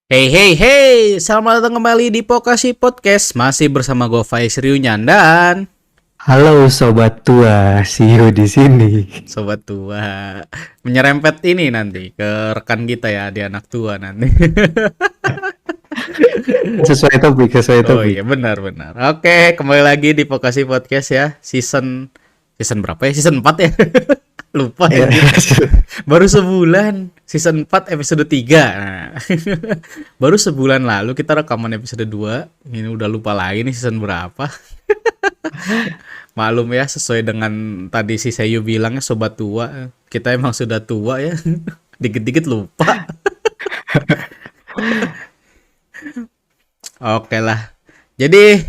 Hey hey hey, selamat datang kembali di Pokasi Podcast. Masih bersama gue Faiz Riunyan dan Halo sobat tua, Siu di sini. sobat tua. Menyerempet ini nanti ke rekan kita ya, di anak tua nanti. Sesuai topik, sesuai Oh iya, topik. benar-benar. Oke, kembali lagi di Pokasi Podcast ya. Season berapa ya? Season 4 ya? Lupa Ya, anjir. Baru sebulan season 4 episode 3. Nah, baru sebulan lalu kita rekaman episode 2. Ini udah lupa lagi nih season berapa. Maklum ya, sesuai dengan tadi si Seyu bilangnya sobat tua. Kita emang sudah tua ya. Dikit-dikit lupa. Oke lah. Jadi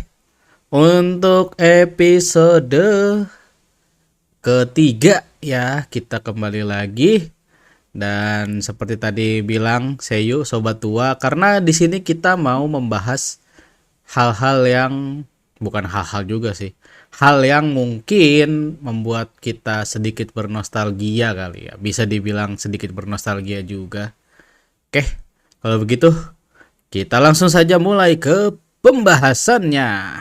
untuk episode ketiga ya kita kembali lagi dan seperti tadi bilang Seyu sobat tua karena di sini kita mau membahas hal-hal yang bukan hal-hal juga sih. Hal yang mungkin membuat kita sedikit bernostalgia kali ya. Bisa dibilang sedikit bernostalgia juga. Oke, kalau begitu kita langsung saja mulai ke pembahasannya.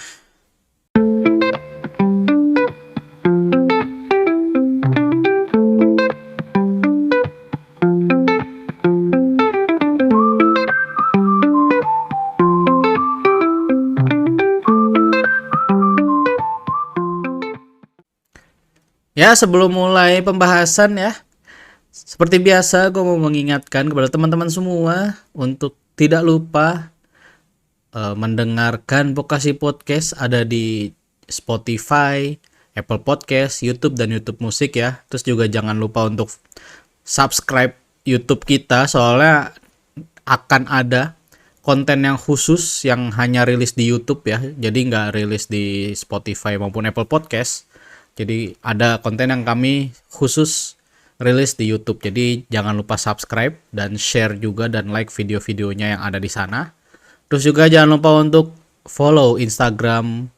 Ya, sebelum mulai pembahasan ya, seperti biasa gue mau mengingatkan kepada teman-teman semua untuk tidak lupa mendengarkan Vokasi Podcast ada di Spotify, Apple Podcast, YouTube dan YouTube Musik ya. Terus juga jangan lupa untuk subscribe YouTube kita soalnya akan ada konten yang khusus yang hanya rilis di YouTube ya. Jadi nggak rilis di Spotify maupun Apple Podcast. Jadi ada konten yang kami khusus rilis di YouTube. Jadi jangan lupa subscribe dan share juga dan like video-videonya yang ada di sana. Terus juga jangan lupa untuk follow Instagram,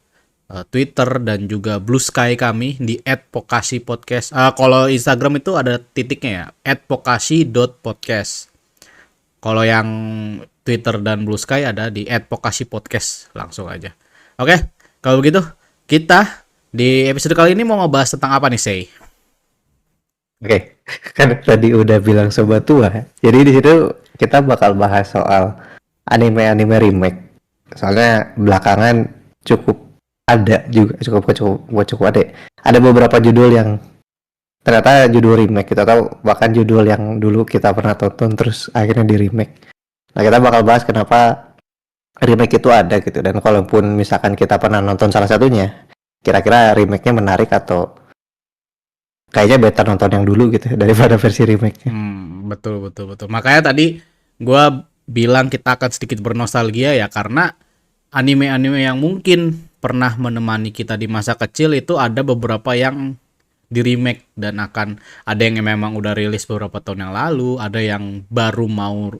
Twitter dan juga Blue Sky kami di @pokasi_podcast. Kalau Instagram itu ada titiknya ya, @pokasi.podcast. Kalau yang Twitter dan Blue Sky ada di @pokasi_podcast langsung aja. Oke, kalau begitu kita di episode kali ini mau ngebahas tentang apa nih, Say? Oke, kan tadi udah bilang sobat tua. Jadi di situ kita bakal bahas soal anime-anime remake. Soalnya belakangan cukup ada juga, cukup ada. Ada beberapa judul yang ternyata judul remake kita tahu, bahkan judul yang dulu kita pernah tonton terus akhirnya di remake. Nah, kita bakal bahas kenapa remake itu ada gitu, dan kalaupun misalkan kita pernah nonton salah satunya, kira-kira remake-nya menarik atau kayaknya better nonton yang dulu gitu daripada versi remake-nya. Betul betul betul. Makanya tadi gua bilang kita akan sedikit bernostalgia ya karena anime-anime yang mungkin pernah menemani kita di masa kecil itu ada beberapa yang di remake dan akan ada yang memang udah rilis beberapa tahun yang lalu, ada yang baru mau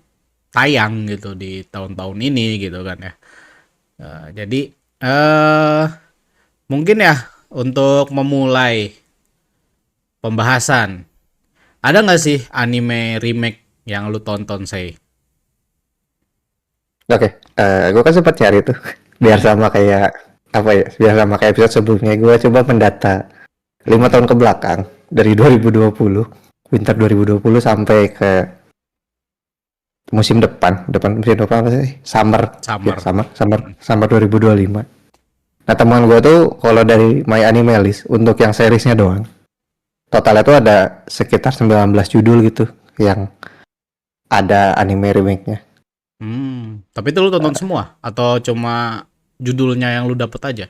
tayang gitu di tahun-tahun ini gitu kan ya. Jadi mungkin ya untuk memulai pembahasan, ada nggak sih anime remake yang lu tonton say? Oke, gue kan sempat cari tuh biar sama kayak apa ya, biar sama kayak episode sebelumnya. Gue coba mendata 5 tahun ke belakang dari 2020, winter 2020 sampai ke musim depan apa sih, summer, ya Summer. summer 2025. Nah, teman gue tuh kalau dari My Anime List untuk yang seriesnya doang, totalnya tuh ada sekitar 19 judul gitu yang ada anime remake-nya. Tapi itu lu tonton semua atau cuma judulnya yang lu dapet aja?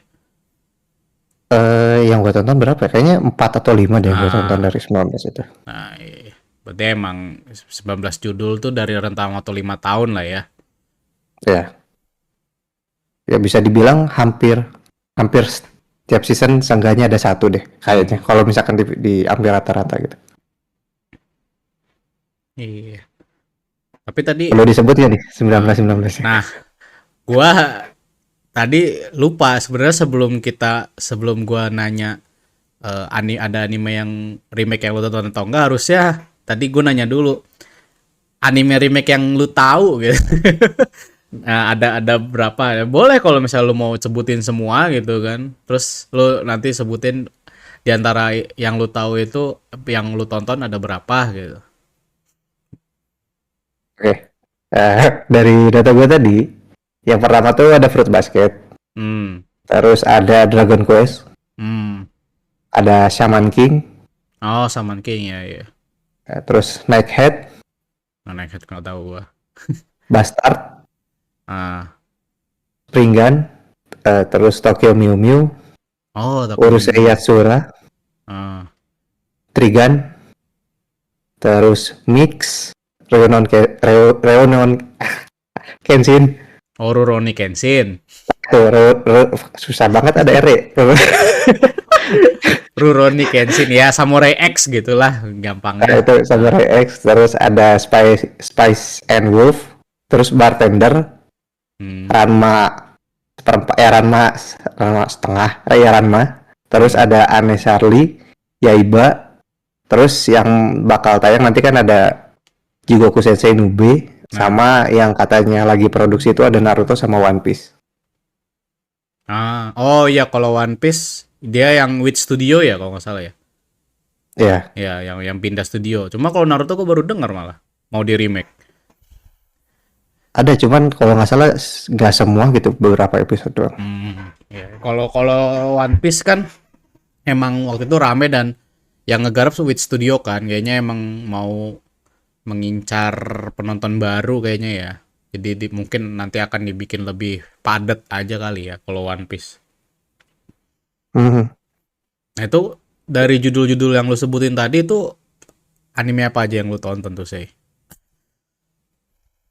Yang gue tonton berapa ya? Kayaknya 4 atau 5 deh gue tonton Nah, dari 19 itu. iya. Berarti emang 19 judul tuh dari rentang waktu 5 tahun lah ya. Ya, ya bisa dibilang hampir hampir setiap season seenggaknya ada satu deh kayaknya. Hmm, Kalau misalkan diambil rata-rata gitu. iya. Tapi tadi, Perlu disebut ya nih 19 eh, 19 ya. nah, gua tadi lupa sebenarnya sebelum gua nanya ada anime yang remake yang lu tonton atau enggak harusnya tadi gua nanya dulu anime remake yang lu tahu gitu. Nah, ada berapa ya? Boleh kalau misalnya lu mau sebutin semua gitu kan. Terus lu nanti sebutin di antara yang lu tahu itu yang lu tonton ada berapa gitu. Oke. Dari data gue tadi, yang pertama tuh ada Fruit Basket, Hmm. terus ada Dragon Quest, Hmm. ada Shaman King, Oh, Shaman King ya ya. terus Nighthead, Nah, Next nggak tahu gua. Bastard, Ah. Ringan, terus Tokyo Mew Mew, Oh, Tokyo Urusei Ghoul. Yatsura, Ah. Trigun, terus Mix, Reunion Kenshin. Oh, Rurouni Kenshin. Tuh, susah banget ada R. Rurouni Kenshin ya, Samurai X gitulah gampangnya. Itu Samurai X, terus ada Spice and Wolf, terus Bartender, Hmm. Ranma seperempat, Ranma setengah, ya Ranma. Terus Hmm. ada Anne Charlie, Yaiba. Terus yang bakal tayang nanti kan ada Jigoku Sensei Nube, Nah. sama yang katanya lagi produksi itu ada Naruto sama One Piece. Ah. Oh iya, kalau One Piece dia yang Wit Studio ya kalau nggak salah ya. Ya, Ya, yang pindah studio. Cuma kalau Naruto gue baru dengar malah mau di remake. ada cuman kalau nggak salah nggak semua gitu, beberapa episode doang. Ya. Kalau One Piece kan emang waktu itu rame dan yang ngegarap Wit Studio kan, kayaknya emang mau mengincar penonton baru kayaknya ya. Jadi mungkin nanti akan dibikin lebih padat aja kali ya kalau One Piece. Mhm. Nah itu dari judul-judul yang lu sebutin tadi itu anime apa aja yang lu tonton tuh sih?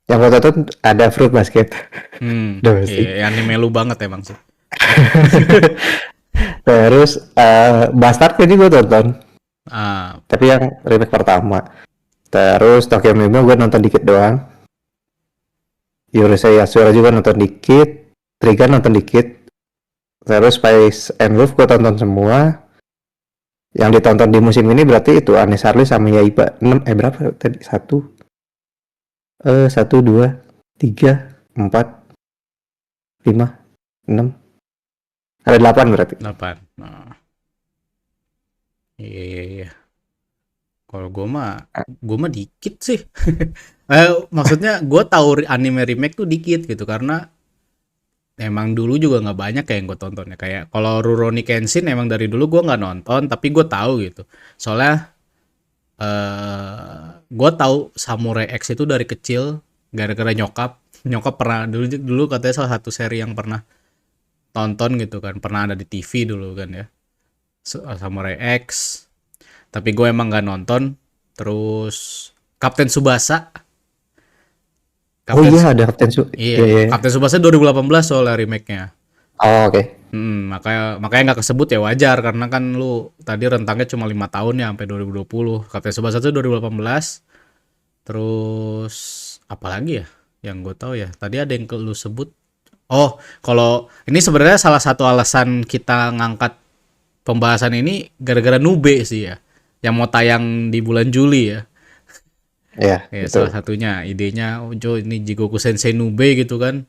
Yang gue tonton ada Fruit Basket. Udah pasti. Iya, anime lu banget emang sih. Terus Bastard ini gue tonton, Ah, tapi yang remake pertama. Terus Tokyo Mew gue nonton dikit doang. Yurusei Yatsura juga nonton dikit. Trigun nonton dikit. Terus Spice and Wolf gue tonton semua. Yang ditonton di musim ini berarti itu Anne Charlie sama Yaiba. 6, berapa tadi? 1, 2, 3, 4, 5, 6. Ada 8 berarti. 8. Nah, iya, iya, iya. Kalau gue mah dikit sih. Maksudnya gue tahu anime remake tuh dikit gitu karena emang dulu juga nggak banyak kayak yang gue tonton ya. Kayak kalau Rurouni Kenshin emang dari dulu gue nggak nonton tapi gue tahu gitu. Soalnya gue tahu Samurai X itu dari kecil gara-gara nyokap. Nyokap pernah dulu dulu katanya salah satu seri yang pernah tonton gitu kan, pernah ada di TV dulu kan ya. Samurai X. Tapi gue emang nggak nonton. Terus Kapten Tsubasa. Oh Kapten iya, ada Captain Su. Iya, Iya, iya. Kapten Tsubasa 2018 soalnya remake-nya. Oh, oke. Makanya nggak kesebut ya wajar karena kan lu tadi rentangnya cuma 5 tahun ya sampai 2020. Kapten Tsubasa itu 2018. Terus apalagi ya yang gue tahu ya. Tadi ada yang lu sebut. Oh, kalau ini sebenarnya salah satu alasan kita ngangkat pembahasan ini gara-gara Nube sih ya. Yang mau tayang di bulan Juli ya. Iya, Ya, betul. salah satunya idenya Ojo ini Jigoku Sensei Nube gitu kan.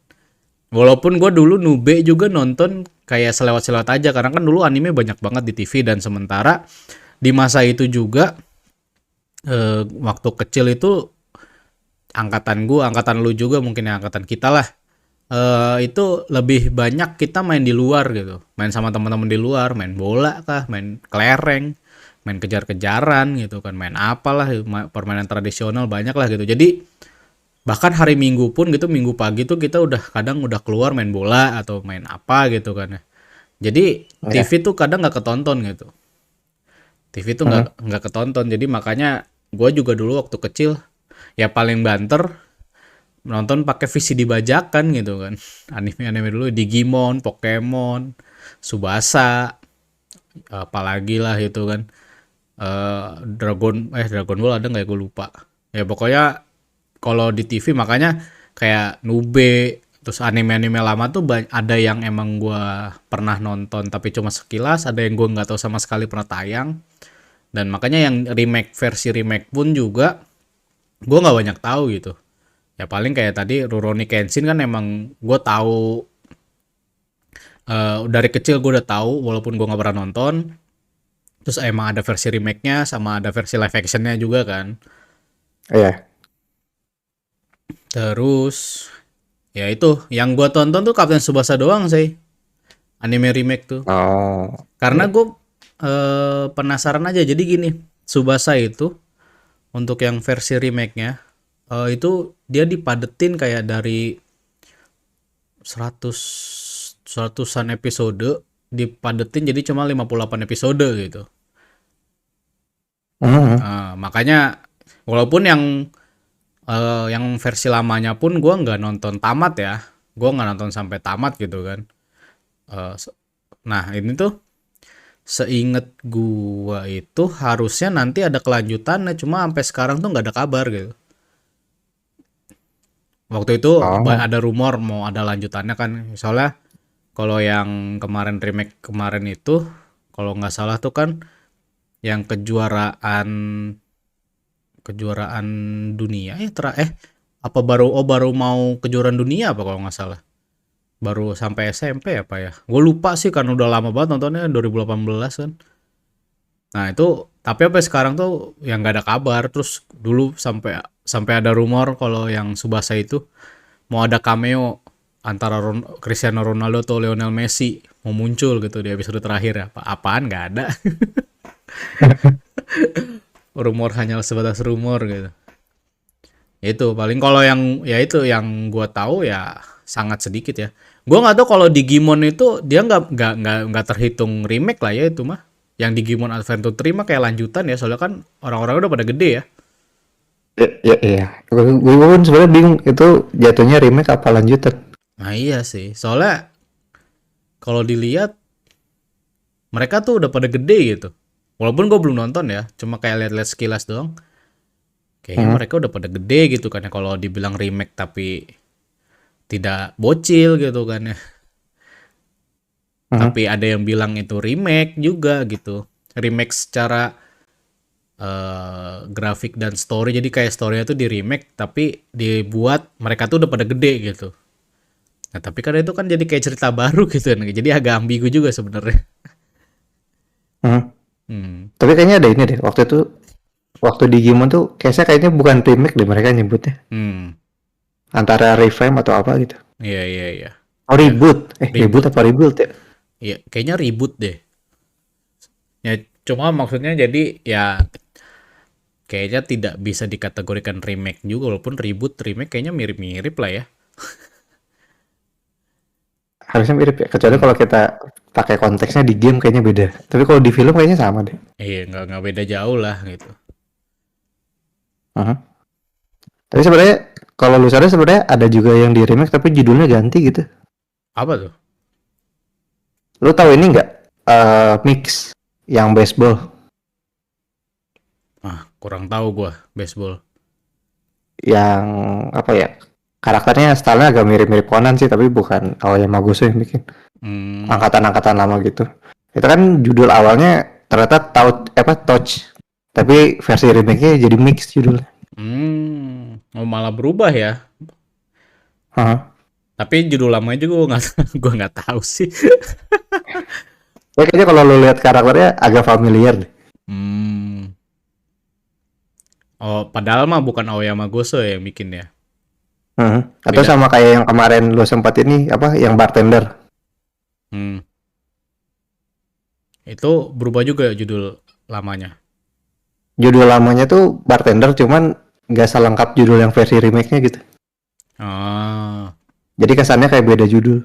Walaupun gue dulu Nube juga nonton kayak selewat-selewat aja karena kan dulu anime banyak banget di TV dan sementara di masa itu juga waktu kecil itu angkatan gue, angkatan lu juga mungkin ya angkatan kita lah. Itu lebih banyak kita main di luar gitu. Main sama teman-teman di luar, main bola kah, main kelereng, main kejar-kejaran gitu kan, main apalah permainan tradisional banyak lah gitu. Jadi bahkan hari Minggu pun gitu Minggu pagi tuh kita udah kadang udah keluar main bola atau main apa gitu kan ya. Jadi Ya. TV tuh kadang nggak ketonton gitu. TV tuh nggak ketonton. Jadi makanya gue juga dulu waktu kecil ya paling banter nonton pakai VCD bajakan gitu kan. Anime-anime dulu Digimon, Pokemon, Subasa, apalagi lah itu kan. Dragon Ball ada nggak ya gue lupa. Ya pokoknya kalau di TV makanya kayak Nube terus anime-anime lama tuh ada yang emang gue pernah nonton tapi cuma sekilas, ada yang gue nggak tahu sama sekali pernah tayang, dan makanya yang versi remake pun juga gue nggak banyak tahu gitu. Ya paling kayak tadi Rurouni Kenshin kan emang gue tahu, dari kecil gue udah tahu walaupun gue nggak pernah nonton. Terus emang ada versi remake-nya sama ada versi live action-nya juga kan. Iya. Terus ya itu yang gue tonton tuh Kapten Tsubasa doang sih, anime remake tuh. Oh. Karena Iya. gue penasaran aja. Jadi gini, Tsubasa itu untuk yang versi remake-nya, itu dia dipadetin kayak dari 100 seratusan episode dipadetin jadi cuma 58 episode gitu. Mhm. Makanya walaupun yang versi lamanya pun gua nggak nonton tamat ya. Gua nggak nonton sampai tamat gitu kan. Eh, se- nah, ini tuh seinget gua itu harusnya nanti ada kelanjutannya, cuma sampai sekarang tuh nggak ada kabar gitu. Waktu itu Oh. ada rumor mau ada lanjutannya kan. Soalnya kalau yang kemarin remake kemarin itu, kalau nggak salah tuh kan yang kejuaraan kejuaraan dunia apa baru mau kejuaraan dunia apa kalau nggak salah, baru sampai SMP apa ya, gue lupa sih kan udah lama banget nontonnya 2018 kan. Nah itu tapi sampai sekarang tuh yang nggak ada kabar. Terus dulu sampai sampai ada rumor kalau yang Subasa itu mau ada cameo antara Cristiano Ronaldo atau Lionel Messi mau muncul gitu di episode terakhir ya. Apaan nggak ada. Rumor hanya sebatas rumor gitu. Itu paling kalau yang ya itu yang gua tahu ya sangat sedikit ya. Gua nggak tahu kalau Digimon itu dia nggak terhitung remake lah ya itu mah. Yang Digimon Adventure 3 mah kayak lanjutan ya, soalnya kan orang-orang udah pada gede ya. Ya, ya, iya. Gue pun sebenarnya bingung itu jatuhnya remake apa lanjutan. Nah iya sih, soalnya kalau dilihat mereka tuh udah pada gede gitu. Walaupun gue belum nonton ya, cuma kayak lihat-lihat sekilas doang. Kayaknya Hmm. mereka udah pada gede gitu kan ya, kalau dibilang remake tapi tidak bocil gitu kan ya. Hmm. Tapi ada yang bilang itu remake juga gitu. Remake secara grafik dan story. Jadi kayak storynya tuh di remake tapi dibuat mereka tuh udah pada gede gitu. Nah, tapi kan itu kan jadi kayak cerita baru gitu kan. Jadi agak ambigu juga sebenarnya. Hmm. Hmm. Tapi kayaknya ada ini deh. Waktu Digimon tuh kayaknya bukan remake deh mereka nyebutnya. Hmm. Antara revamp atau apa gitu. Iya, iya, iya. Oh, Ya, reboot. Reboot reboot. apa rebuild ya? Iya, kayaknya reboot deh. Ya, cuma maksudnya jadi ya kayaknya tidak bisa dikategorikan remake juga, walaupun reboot remake kayaknya mirip-mirip lah ya. Harusnya mirip ya. Kecuali Hmm. kalau kita pakai konteksnya di game kayaknya beda. Tapi kalau di film kayaknya sama deh. Iya, nggak beda jauh lah gitu. Mhm. Tapi sebenarnya kalau lu sadar sebenarnya ada juga yang di remake tapi judulnya ganti gitu. Apa tuh? Lu tahu ini nggak? Mix yang baseball Ah, kurang tahu gua baseball. yang apa ya? Karakternya stylenya agak mirip-mirip Conan sih tapi bukan Aoyama Yamaguchi yang bikin. Hmm. Angkatan-angkatan lama gitu. Itu kan judul awalnya ternyata Touch. Tapi versi remake-nya jadi mix judulnya. Oh, malah berubah ya. Hah. Tapi judul lamanya juga gua nggak tahu sih. Ya, kayaknya kalau lu lihat karakternya agak familiar deh. Hmm. Oh, padahal mah bukan Aoyama Gosho yang bikin ya. Atau Beda. sama kayak yang kemarin lu sempat ini apa yang bartender. Hmm. Itu berubah juga ya judul lamanya. Judul lamanya tuh bartender cuman nggak selengkap judul yang versi remake-nya gitu. Ah, Jadi kesannya kayak beda judul.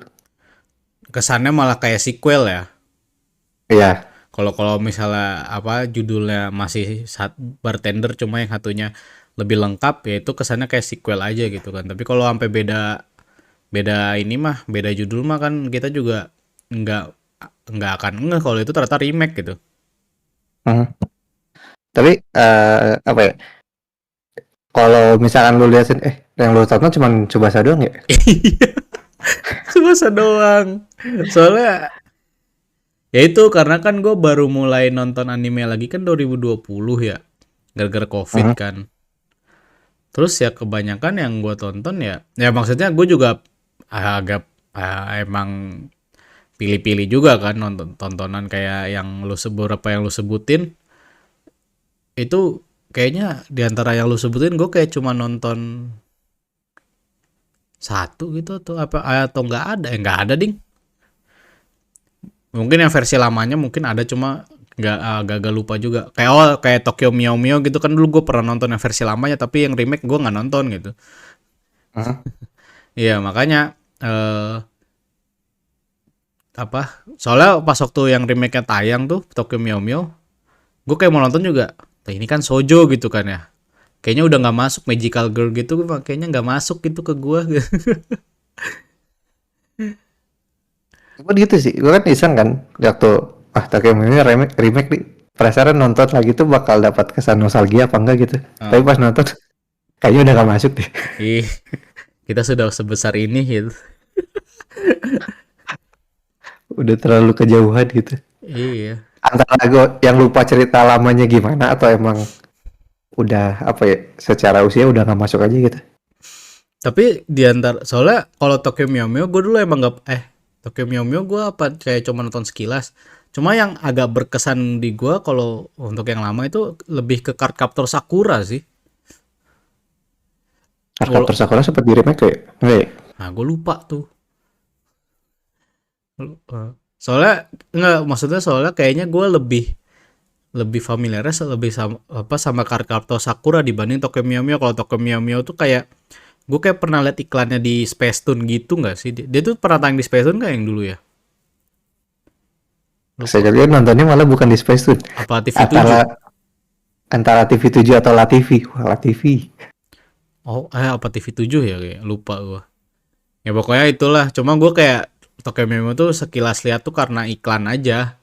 kesannya malah kayak sequel ya. Iya. Kalau kalau misalnya apa judulnya masih bartender cuma yang satunya lebih lengkap ya itu kesannya kayak sequel aja gitu kan. Tapi kalau sampai beda beda ini mah beda judul mah kan kita juga nggak nggak akan ngeh kalau itu ternyata remake gitu. Hmm. Tapi apa ya? Kalau misalkan lu liatin yang lu tonton cuman Tsubasa doang ya? Masa doang. Soalnya ya itu karena kan gue baru mulai nonton anime lagi kan 2020 ya. Gara-gara COVID Mhm. kan. Terus ya kebanyakan yang gue tonton ya maksudnya gue juga agak emang pilih-pilih juga kan nonton tontonan kayak yang beberapa yang lu sebutin itu kayaknya di antara yang lu sebutin gue kayak cuma nonton satu gitu atau nggak ada nggak ada ding. Mungkin yang versi lamanya mungkin ada cuma nggak agak lupa juga. Kayak Tokyo Meow Meow gitu kan dulu gue pernah nonton yang versi lamanya tapi yang remake gue nggak nonton gitu. Hah? Iya makanya apa? Soalnya pas waktu yang remake-nya tayang tuh Tokyo Meow Meow, gue kayak mau nonton juga. Nah, ini kan Sojo gitu kan ya. Kayaknya udah nggak masuk Magical Girl gitu, kayaknya nggak masuk gitu ke gue. Cuman gitu sih, gue kan iseng kan waktu Tokyo Mew remake remake nih, penasaran nonton lagi tuh bakal dapat kesan nostalgia apa enggak gitu. Tapi Oh, pas nonton kayaknya udah gak masuk deh. ih, kita sudah sebesar ini gitu. Udah terlalu kejauhan gitu. Iya. Antara gue yang lupa cerita lamanya gimana atau emang udah apa ya secara usia udah gak masuk aja gitu. Tapi di antara soalnya kalau Tokyo Meow Meow gue dulu emang nggak Tokyo Meow Meow gue apa kayak cuma nonton sekilas. Cuma yang agak berkesan di gue kalau untuk yang lama itu lebih ke Cardcaptor Sakura sih. Kalau Cardcaptor Sakura seperti remake kayak enggak ya? nah gue lupa tuh. Soalnya nggak maksudnya soalnya kayaknya gue lebih lebih familiar lebih sama apa sama Cardcaptor Sakura dibanding Tokyo Meow Meow. Kalau Tokyo Meow Meow tuh kayak gue kayak pernah liat iklannya di Space Tune gitu nggak sih? Dia tuh pernah tayang di Space Tune kayak yang dulu ya? Saya Lupa. lihat nontonnya malah bukan di Space Tune. Apa TV7? Antara antara TV7 atau La TV. Wah, La TV. Oh, apa TV7 ya kayak lupa gua. Ya pokoknya itulah. Cuma gua kayak Tokyo Memo tuh sekilas lihat tuh karena iklan aja.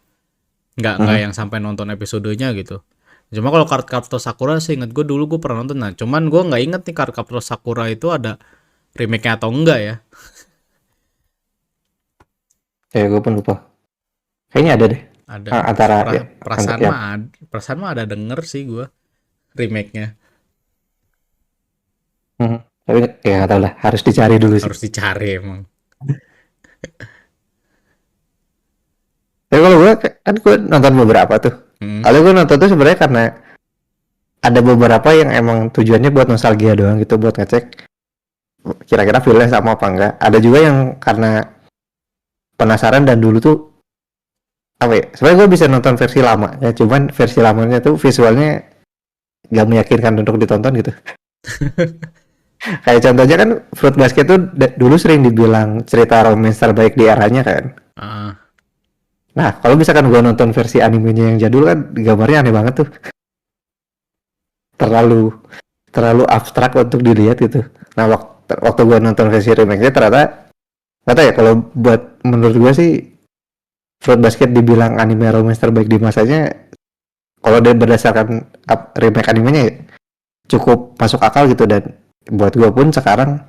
Nggak Hmm. yang sampai nonton episodenya gitu. Cuma kalau Cardcaptor Sakura sih inget gue dulu gue pernah nonton. Nah, cuman gue nggak inget nih Cardcaptor Sakura itu ada remake-nya atau enggak ya. Ya gue pun lupa. Kayaknya ada deh. Ada. Antara ya, Perasaan ya. mah perasaan mah ada denger sih gua remake-nya. Tapi ya nggak tahu lah, harus dicari dulu sih. Harus dicari emang. Tapi kalau gue kan gue nonton beberapa tuh. Hmm. Kalau gue nonton tuh sebenarnya karena ada beberapa yang emang tujuannya buat nostalgia doang gitu, buat ngecek kira-kira feelnya sama apa enggak. Ada juga yang karena penasaran dan dulu tuh apa ya? Sebenarnya gue bisa nonton versi lama ya, cuman versi lamanya tuh visualnya gak meyakinkan untuk ditonton gitu. Kayak contohnya kan Fruit Basket tuh dulu sering dibilang cerita romance terbaik di eranya kan. Ah, Nah, kalau misalkan gue nonton versi animenya yang jadul kan gambarnya aneh banget tuh. Terlalu terlalu abstrak untuk dilihat gitu. Nah, waktu gue nonton versi remake-nya ternyata nggak tahu ya kalau buat menurut gue sih Fruit Basket dibilang anime romance terbaik di masanya kalau dia berdasarkan remake animenya ya, cukup masuk akal gitu dan buat gue pun sekarang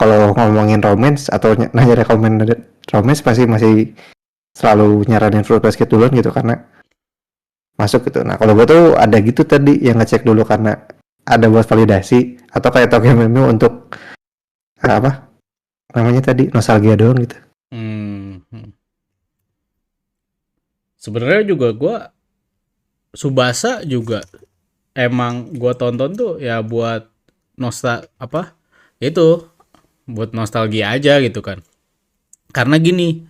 kalau ngomongin romance atau nanya rekomend romance pasti masih selalu nyaranin Fruit Basket duluan gitu karena masuk gitu. Nah kalau gue tuh ada gitu tadi yang ngecek dulu karena ada buat validasi atau kayak Tokyo Memo untuk apa namanya tadi nostalgia doang gitu. hmm. Sebenarnya juga gua Subasa juga emang gua tonton tuh ya buat apa? Itu buat nostalgia aja gitu kan. Karena gini,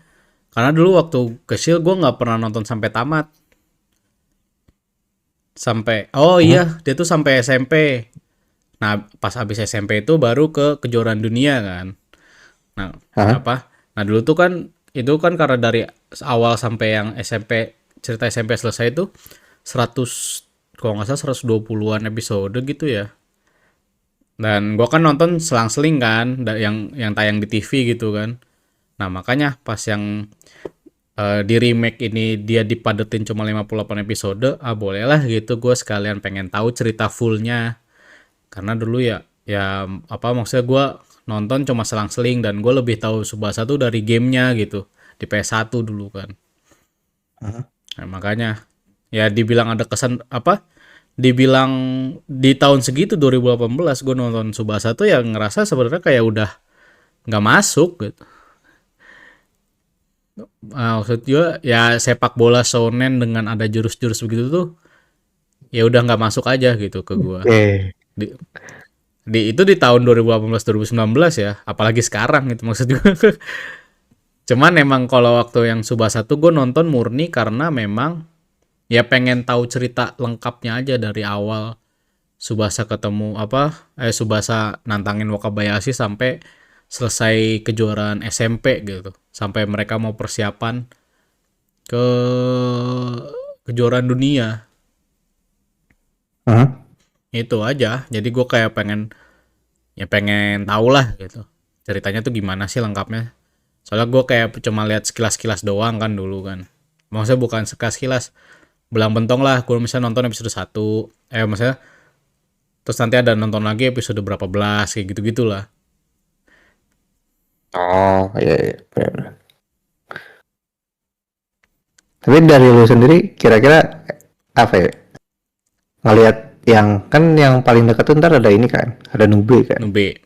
karena dulu waktu kecil gua nggak pernah nonton sampai tamat. Sampai oh Hmm. iya, dia tuh sampai SMP. Nah, pas habis SMP itu baru ke kejuaraan dunia kan. Nah, Hah? apa? Nah, dulu tuh kan itu kan karena dari awal sampai yang SMP cerita SMP selesai itu 100 kalau nggak salah 120-an episode gitu ya. Dan gua kan nonton selang-seling kan yang tayang di TV gitu kan. Nah, makanya pas yang di remake ini dia dipadetin cuma 58 episode, bolehlah gitu gue sekalian pengen tahu cerita fullnya. Karena dulu ya apa maksudnya gue nonton cuma selang-seling dan gue lebih tahu Subasa tuh dari gamenya gitu di PS1 dulu kan. Hah? Nah, makanya ya dibilang ada kesan apa dibilang di tahun segitu 2018 gue nonton Tsubasa tuh ya ngerasa sebenarnya kayak udah nggak masuk gitu. Maksud gue ya sepak bola shonen dengan ada jurus-jurus begitu tuh ya udah nggak masuk aja gitu ke gue. Oke. Itu di tahun 2018 2019 ya, apalagi sekarang gitu maksud gue. Cuman emang kalau waktu yang Tsubasa tuh gue nonton murni karena memang ya pengen tahu cerita lengkapnya aja dari awal Tsubasa ketemu Tsubasa nantangin Wakabayashi sampai selesai kejuaraan SMP gitu. Sampai mereka mau persiapan ke kejuaraan dunia. Hmm? Itu aja. Jadi gue kayak pengen tahu lah gitu. Ceritanya tuh gimana sih lengkapnya. Soalnya gue kayak cuma lihat sekilas-sekilas doang kan dulu kan. Maksudnya bukan sekilas-sekilas. Belang bentong lah. Gue misalnya nonton episode 1. Maksudnya terus nanti ada nonton lagi episode berapa belas. Kayak gitu-gitulah. Oh, iya, iya. Benar. Tapi dari lu sendiri kira-kira apa ya? Ngelihat yang kan yang paling dekat tuh ntar ada ini kan, ada Nube kan. Nube.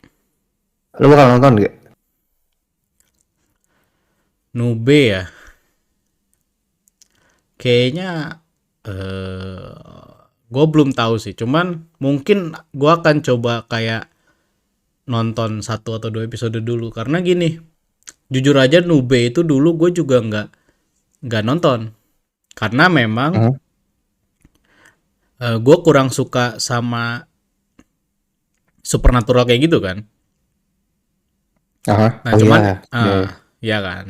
Lu bakal nonton gak? Nube ya. Kayaknya gue belum tahu sih. Cuman mungkin gue akan coba kayak nonton 1 atau 2 episode dulu. Karena gini, jujur aja Nube itu dulu gue juga nggak nonton. Karena memang Hmm? gue kurang suka sama supernatural kayak gitu kan. Aha. Nah Oh cuman, iya. Iya. ya kan.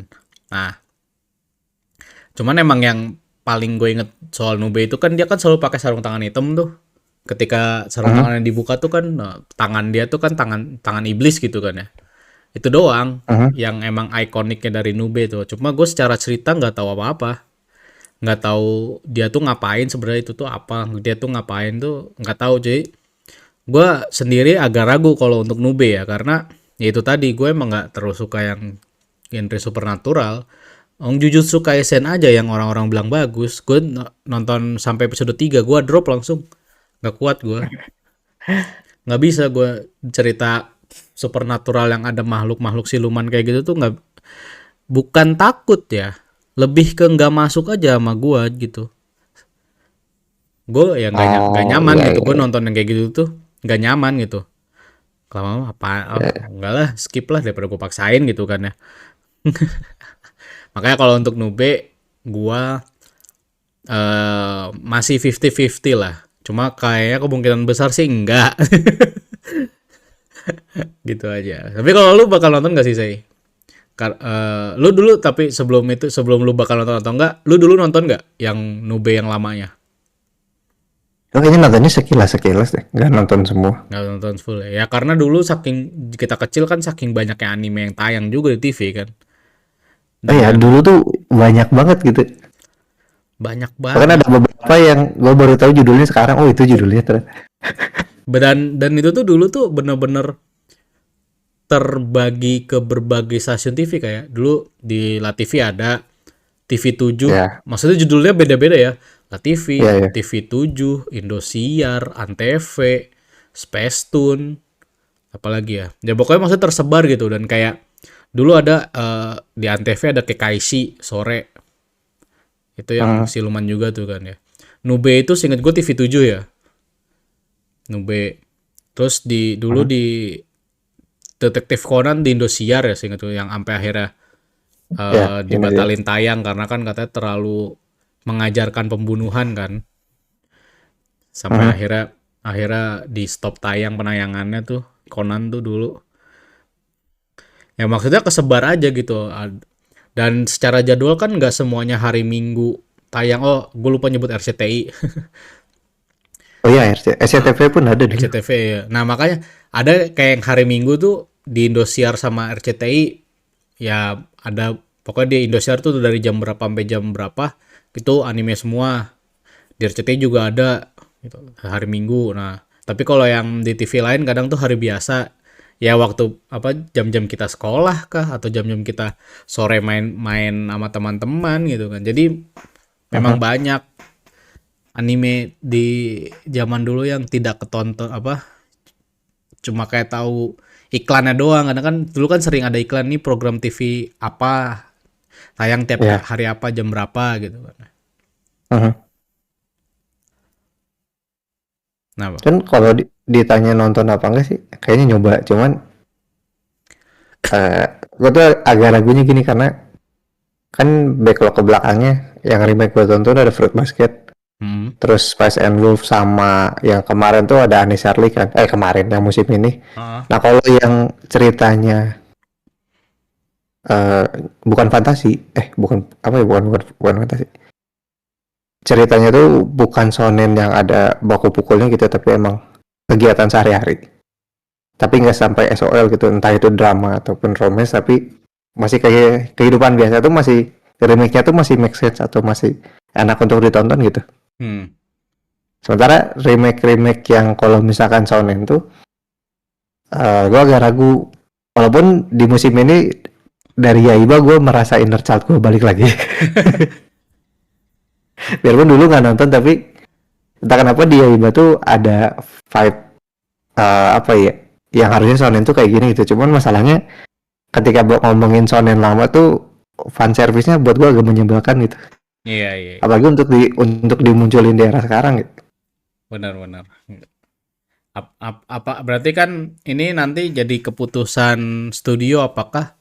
Nah cuman emang yang paling gue inget soal Nube itu kan dia kan selalu pakai sarung tangan hitam tuh. Ketika sarung Mhm. tangannya dibuka tuh kan tangan dia tuh kan tangan tangan iblis gitu kan ya. Itu doang Mhm. yang emang ikoniknya dari Nube tuh. Cuma gue secara cerita nggak tahu apa-apa. Nggak tahu dia tuh ngapain sebenarnya itu tuh apa. Dia tuh ngapain tuh nggak tahu. Jadi gue sendiri agak ragu kalau untuk Nube ya. Karena ya itu tadi gue emang nggak terlalu suka yang genre supernatural. Jujutsu Kaisen aja yang orang-orang bilang bagus. Gue nonton sampai episode 3 gue drop langsung. Nggak kuat gue. Nggak bisa gue cerita supernatural yang ada makhluk-makhluk siluman kayak gitu tuh nggak, bukan takut ya, lebih ke nggak masuk aja sama gue gitu. Gue ya nggak Oh nyaman iya, gitu, gue iya. nonton yang kayak gitu tuh nggak nyaman gitu. Lama apa, Iya. enggak lah, skip lah daripada gue paksain gitu kan ya. Makanya kalau untuk Nube gue masih 50-50 lah, cuma kayaknya kemungkinan besar sih enggak. Gitu aja. Tapi kalau lu bakal nonton gak sih, Say? Lu dulu tapi sebelum lu bakal nonton atau enggak, lu dulu nonton nggak yang Nube yang lamanya? Lu kayaknya nontonnya sekilas-sekilas deh, nggak nonton semua. Nggak nonton full ya? Ya karena dulu saking kita kecil kan saking banyaknya anime yang tayang juga di TV kan. Oh ya, Dan dulu tuh banyak banget gitu. banyak Bahkan banget. ada beberapa yang gue baru tahu judulnya sekarang. Oh itu judulnya ternyata. Dan itu tuh dulu tuh bener-bener terbagi ke berbagai stasiun TV kayak dulu di La TV ada TV 7, Ya, maksudnya judulnya beda-beda ya. La TV, ya, ya. TV 7, Indosiar, Antv, Spacetoon, apalagi ya. Ya pokoknya maksudnya tersebar gitu dan kayak dulu ada di Antv ada Kekaishi sore. Itu yang Hmm, siluman juga tuh kan ya. Nube itu seinget gue TV 7 ya. Nube. Terus dulu hmm. di Detektif Conan di Indosiar ya seinget tuh yang sampai akhirnya Ya, ini dia. dibatalin tayang karena kan katanya terlalu mengajarkan pembunuhan kan. Sampai Hmm. akhirnya akhirnya di stop tayang penayangannya tuh Conan tuh dulu. Ya maksudnya kesebar aja gitu. Dan secara jadwal kan nggak semuanya hari Minggu tayang. Oh, gue lupa nyebut RCTI. Oh iya, SCTV pun ada dulu. RCTV ya. Nah, makanya ada kayak yang hari Minggu tuh di Indosiar sama RCTI ya ada, pokoknya di Indosiar tuh dari jam berapa sampai jam berapa itu anime semua. Di RCTI juga ada gitu, hari Minggu. Nah, tapi kalau yang di TV lain kadang tuh hari biasa. Ya waktu apa jam-jam kita sekolah kah atau jam-jam kita sore main-main sama teman-teman gitu kan. Jadi memang Mhm. banyak anime di zaman dulu yang tidak ketonton apa, cuma kayak tahu iklannya doang. Karena kan dulu kan sering ada iklan nih program TV apa tayang tiap Ya. hari apa jam berapa gitu kan. Mhm. Nah, Bang. Kan kalau ditanya nonton apa enggak sih, kayaknya nyoba. Cuman eh gue tuh agak ragunya gini karena kan backlog ke belakangnya yang remake gue tonton ada Fruit Basket, Hmm. terus Spice and Wolf sama yang kemarin tuh ada Annie Charlie kan. Kemarin yang musim ini. Heeh. Nah, kalau yang ceritanya eh bukan fantasi, bukan apa ya, bukan fantasi. Ceritanya tuh bukan shonen yang ada baku pukulnya gitu, tapi emang kegiatan sehari-hari. Tapi nggak sampai SOL gitu, entah itu drama ataupun romance, tapi masih kayak kehidupan biasa tuh, masih remake-nya tuh masih make sense atau masih enak untuk ditonton gitu. Hmm. Sementara remake-remake yang kalau misalkan shonen tuh gue agak ragu. Walaupun di musim ini dari Yaiba gue merasa inner child gue balik lagi. Biarpun dulu nggak nonton, tapi entah kenapa di Yaiba tuh ada vibe apa ya, yang harusnya shonen tuh kayak gini gitu. Cuman masalahnya ketika ngomongin shonen lama tuh fan service-nya buat gue agak menyebalkan gitu. Iya, iya, iya. Apalagi untuk dimunculin di era sekarang gitu. Benar-benar. Apa berarti kan ini nanti jadi keputusan studio apakah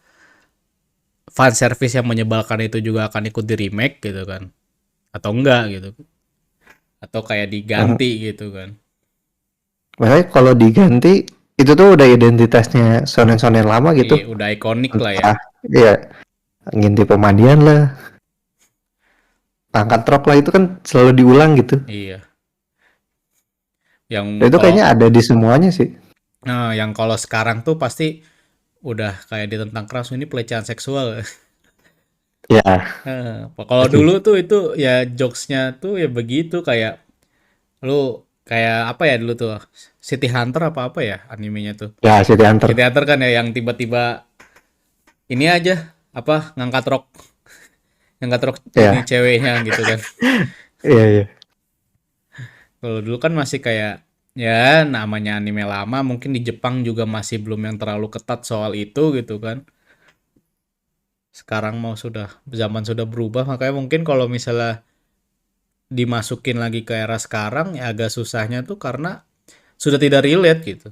fan service yang menyebalkan itu juga akan ikut di remake gitu kan atau enggak gitu atau kayak Mhm. diganti gitu kan. Makanya kalau diganti itu tuh udah identitasnya shonen-shonen lama gitu. Iya, udah ikonik lah ya. Entah ya ngintip pemandian lah, angkat rok lah, itu kan selalu diulang gitu. Iya. Dan Yang itu kalau kayaknya ada di semuanya sih. yang kalau sekarang tuh pasti udah kayak ditentang keras ini pelecehan seksual. Ya, Kalau pasti. dulu tuh itu ya jokesnya tuh ya begitu kayak lu kayak apa ya dulu tuh City Hunter apa apa ya animenya tuh. Ya, City Hunter. City Hunter kan ya yang tiba-tiba ini aja apa ngangkat rok ini Ya, ceweknya gitu kan. iya, iya. Kalau dulu kan masih kayak ya namanya anime lama mungkin di Jepang juga masih belum yang terlalu ketat soal itu gitu kan. Sekarang mau sudah zaman sudah berubah makanya mungkin kalau misalnya dimasukin lagi ke era sekarang ya agak susahnya tuh karena sudah tidak relate gitu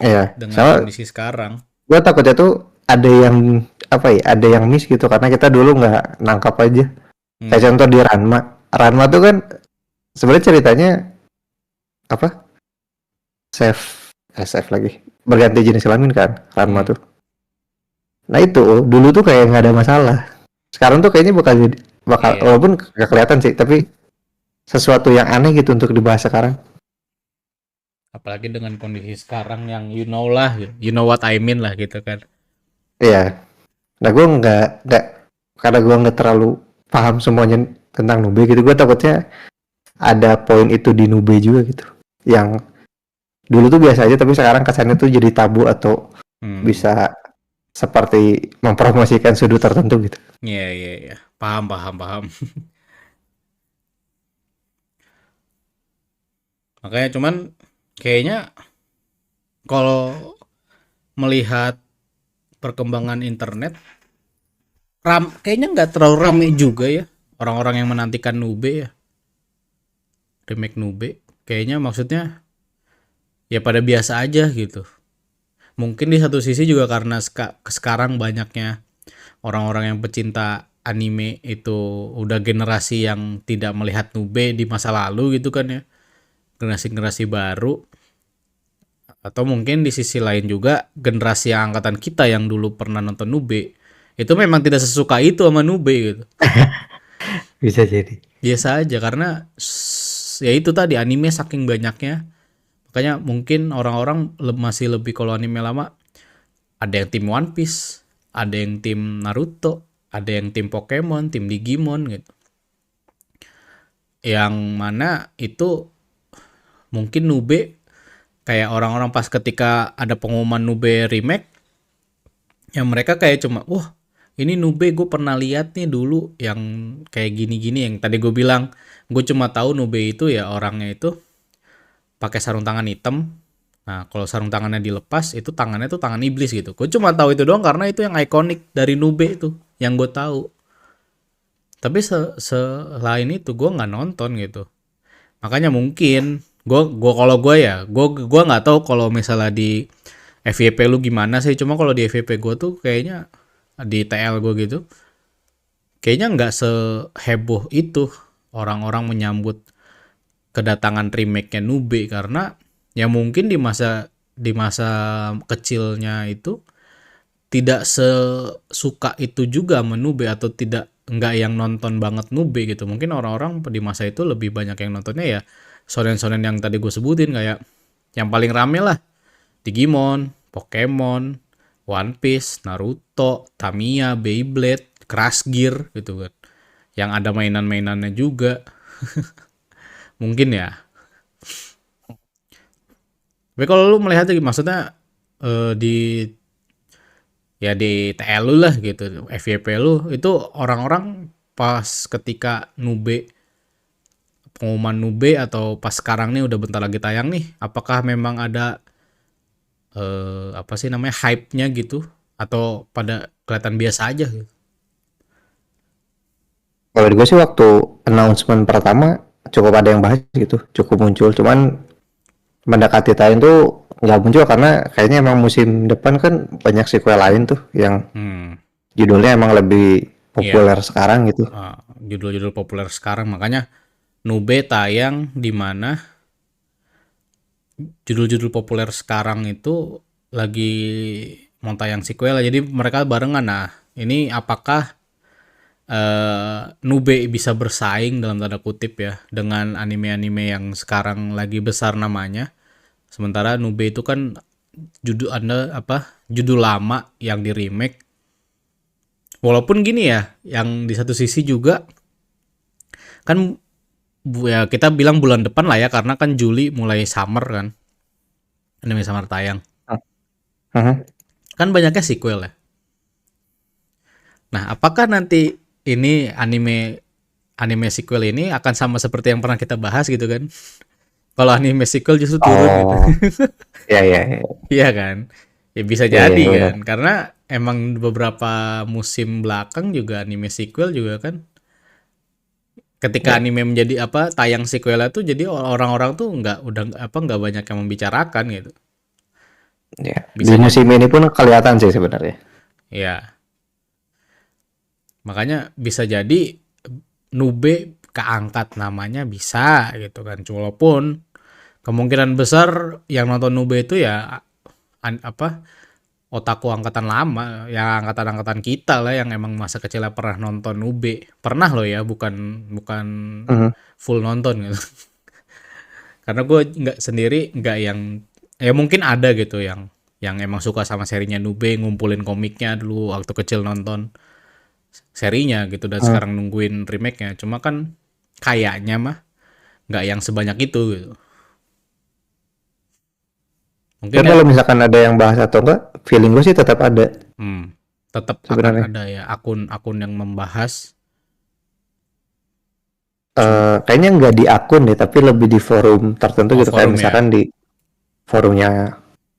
Iya. dengan Sama kondisi sekarang. gue takutnya tuh ada yang apa ya, ada yang miss gitu karena kita dulu nggak nangkap aja. Kayak Hmm. contoh di Ranma. Ranma tuh kan sebenarnya ceritanya apa? Save lagi. Berganti jenis kelamin kan, Ranma Hmm. tuh. Nah itu dulu tuh kayak nggak ada masalah. Sekarang tuh kayaknya bakal Iya. walaupun nggak kelihatan sih, tapi sesuatu yang aneh gitu untuk dibahas sekarang. Apalagi dengan kondisi sekarang yang you know lah, gitu. You know what I mean lah gitu kan. Iya. Nah gue nggak karena gue nggak terlalu paham semuanya tentang Nube gitu. Gue takutnya ada poin itu di Nube juga gitu. Yang dulu tuh biasa aja, tapi sekarang kesannya tuh jadi tabu atau Hmm. bisa seperti mempromosikan sudut tertentu gitu. Iya, iya, iya. Paham, paham, paham. Makanya cuman kayaknya kalau melihat perkembangan internet, kayaknya nggak terlalu rame juga ya orang-orang yang menantikan Nube ya, remake Nube. Kayaknya maksudnya ya pada biasa aja gitu. Mungkin di satu sisi juga karena sekarang banyaknya orang-orang yang pecinta anime itu udah generasi yang tidak melihat Nube di masa lalu gitu kan ya. Generasi-generasi baru atau mungkin di sisi lain juga generasi yang angkatan kita yang dulu pernah nonton Nube itu memang tidak sesuka itu sama Nube gitu. Bisa jadi. Biasa aja karena ya itu tadi anime saking banyaknya makanya mungkin orang-orang masih lebih kalau anime lama ada yang tim One Piece, ada yang tim Naruto, ada yang tim Pokemon, tim Digimon gitu. Yang mana itu mungkin Nube kayak orang-orang pas ketika ada pengumuman Nube remake, ya mereka kayak cuma, wah ini Nube gue pernah lihat nih dulu yang kayak gini-gini yang tadi gue bilang. Gue cuma tahu Nube itu ya orangnya itu pakai sarung tangan hitam. Nah, kalau sarung tangannya dilepas itu tangannya tuh tangan iblis gitu. Gue cuma tahu itu doang karena itu yang ikonik dari Nube itu yang gue tahu. Tapi selain itu gue nggak nonton gitu. Makanya mungkin gue kalau gue ya gue nggak tahu kalau misalnya di FYP lu gimana sih. Cuma kalau di FYP gue tuh kayaknya di TL gue gitu kayaknya nggak seheboh itu orang-orang menyambut kedatangan remake-nya Nube karena ya mungkin di masa kecilnya itu tidak sesuka itu juga sama Nube atau tidak nggak yang nonton banget Nube gitu. Mungkin orang-orang di masa itu lebih banyak yang nontonnya ya shonen-shonen yang tadi gue sebutin kayak yang paling rame lah Digimon, Pokemon, One Piece, Naruto, Tamiya, Beyblade, Crush Gear gitu kan. Yang ada mainan-mainannya juga. Mungkin ya. Tapi kalau lu melihat maksudnya di ya di TL lu lah gitu, FYP lu itu orang-orang pas ketika Nube pengumuman Nube atau pas sekarang nih udah bentar lagi tayang nih, apakah memang ada apa sih namanya hype-nya gitu atau pada kelihatan biasa aja gitu? Kalau di gue sih waktu announcement pertama cukup ada yang bahas gitu, cukup muncul. Cuman mendekati tayang tuh nggak muncul karena kayaknya emang musim depan kan banyak sequel lain tuh yang Hmm, judulnya emang lebih iya. populer sekarang gitu. Judul-judul populer sekarang makanya Nube tayang di mana judul-judul populer sekarang itu lagi mau tayang sequel jadi mereka barengan. Nah, ini apakah Nube bisa bersaing dalam tanda kutip ya dengan anime-anime yang sekarang lagi besar namanya. Sementara Nube itu kan judul lama yang di remake. Walaupun gini ya, yang di satu sisi juga kan ya kita bilang bulan depan lah ya karena kan Juli mulai summer kan. Anime summer tayang. Mhm. Kan banyaknya sequel ya. Nah, apakah nanti ini anime anime sequel ini akan sama seperti yang pernah kita bahas gitu kan? Kalau anime sequel justru turun gitu. Oh, ya ya ya Iya kan? Ya bisa ya, jadi ya kan. benar. Karena emang beberapa musim belakang juga anime sequel juga kan. Ketika Ya, anime menjadi apa tayang sequelnya tuh jadi orang-orang tuh nggak banyak yang membicarakan gitu. ya. Di Bisa jadi. musim ini pun kelihatan sih sebenarnya. Ya, makanya bisa jadi Nube keangkat namanya bisa gitu kan. Walaupun kemungkinan besar yang nonton Nube itu ya apa otaku angkatan lama, ya angkatan-angkatan kita lah yang emang masa kecilnya pernah nonton Nube. Pernah loh ya, bukan bukan Mhm. full nonton gitu. Karena gue nggak sendiri nggak yang ya mungkin ada gitu yang emang suka sama serinya Nube, ngumpulin komiknya dulu waktu kecil nonton serinya gitu dan Mhm. sekarang nungguin remake-nya. Cuma kan kayaknya mah nggak yang sebanyak itu gitu. Mungkin Tapi ya kalau misalkan ada yang bahas atau enggak, feeling gue sih tetap ada hmm, tetap akan sebenarnya. ada ya akun-akun yang membahas. Cuma Kayaknya nggak di akun deh, tapi lebih di forum tertentu gitu kayak forum misalkan ya. di forumnya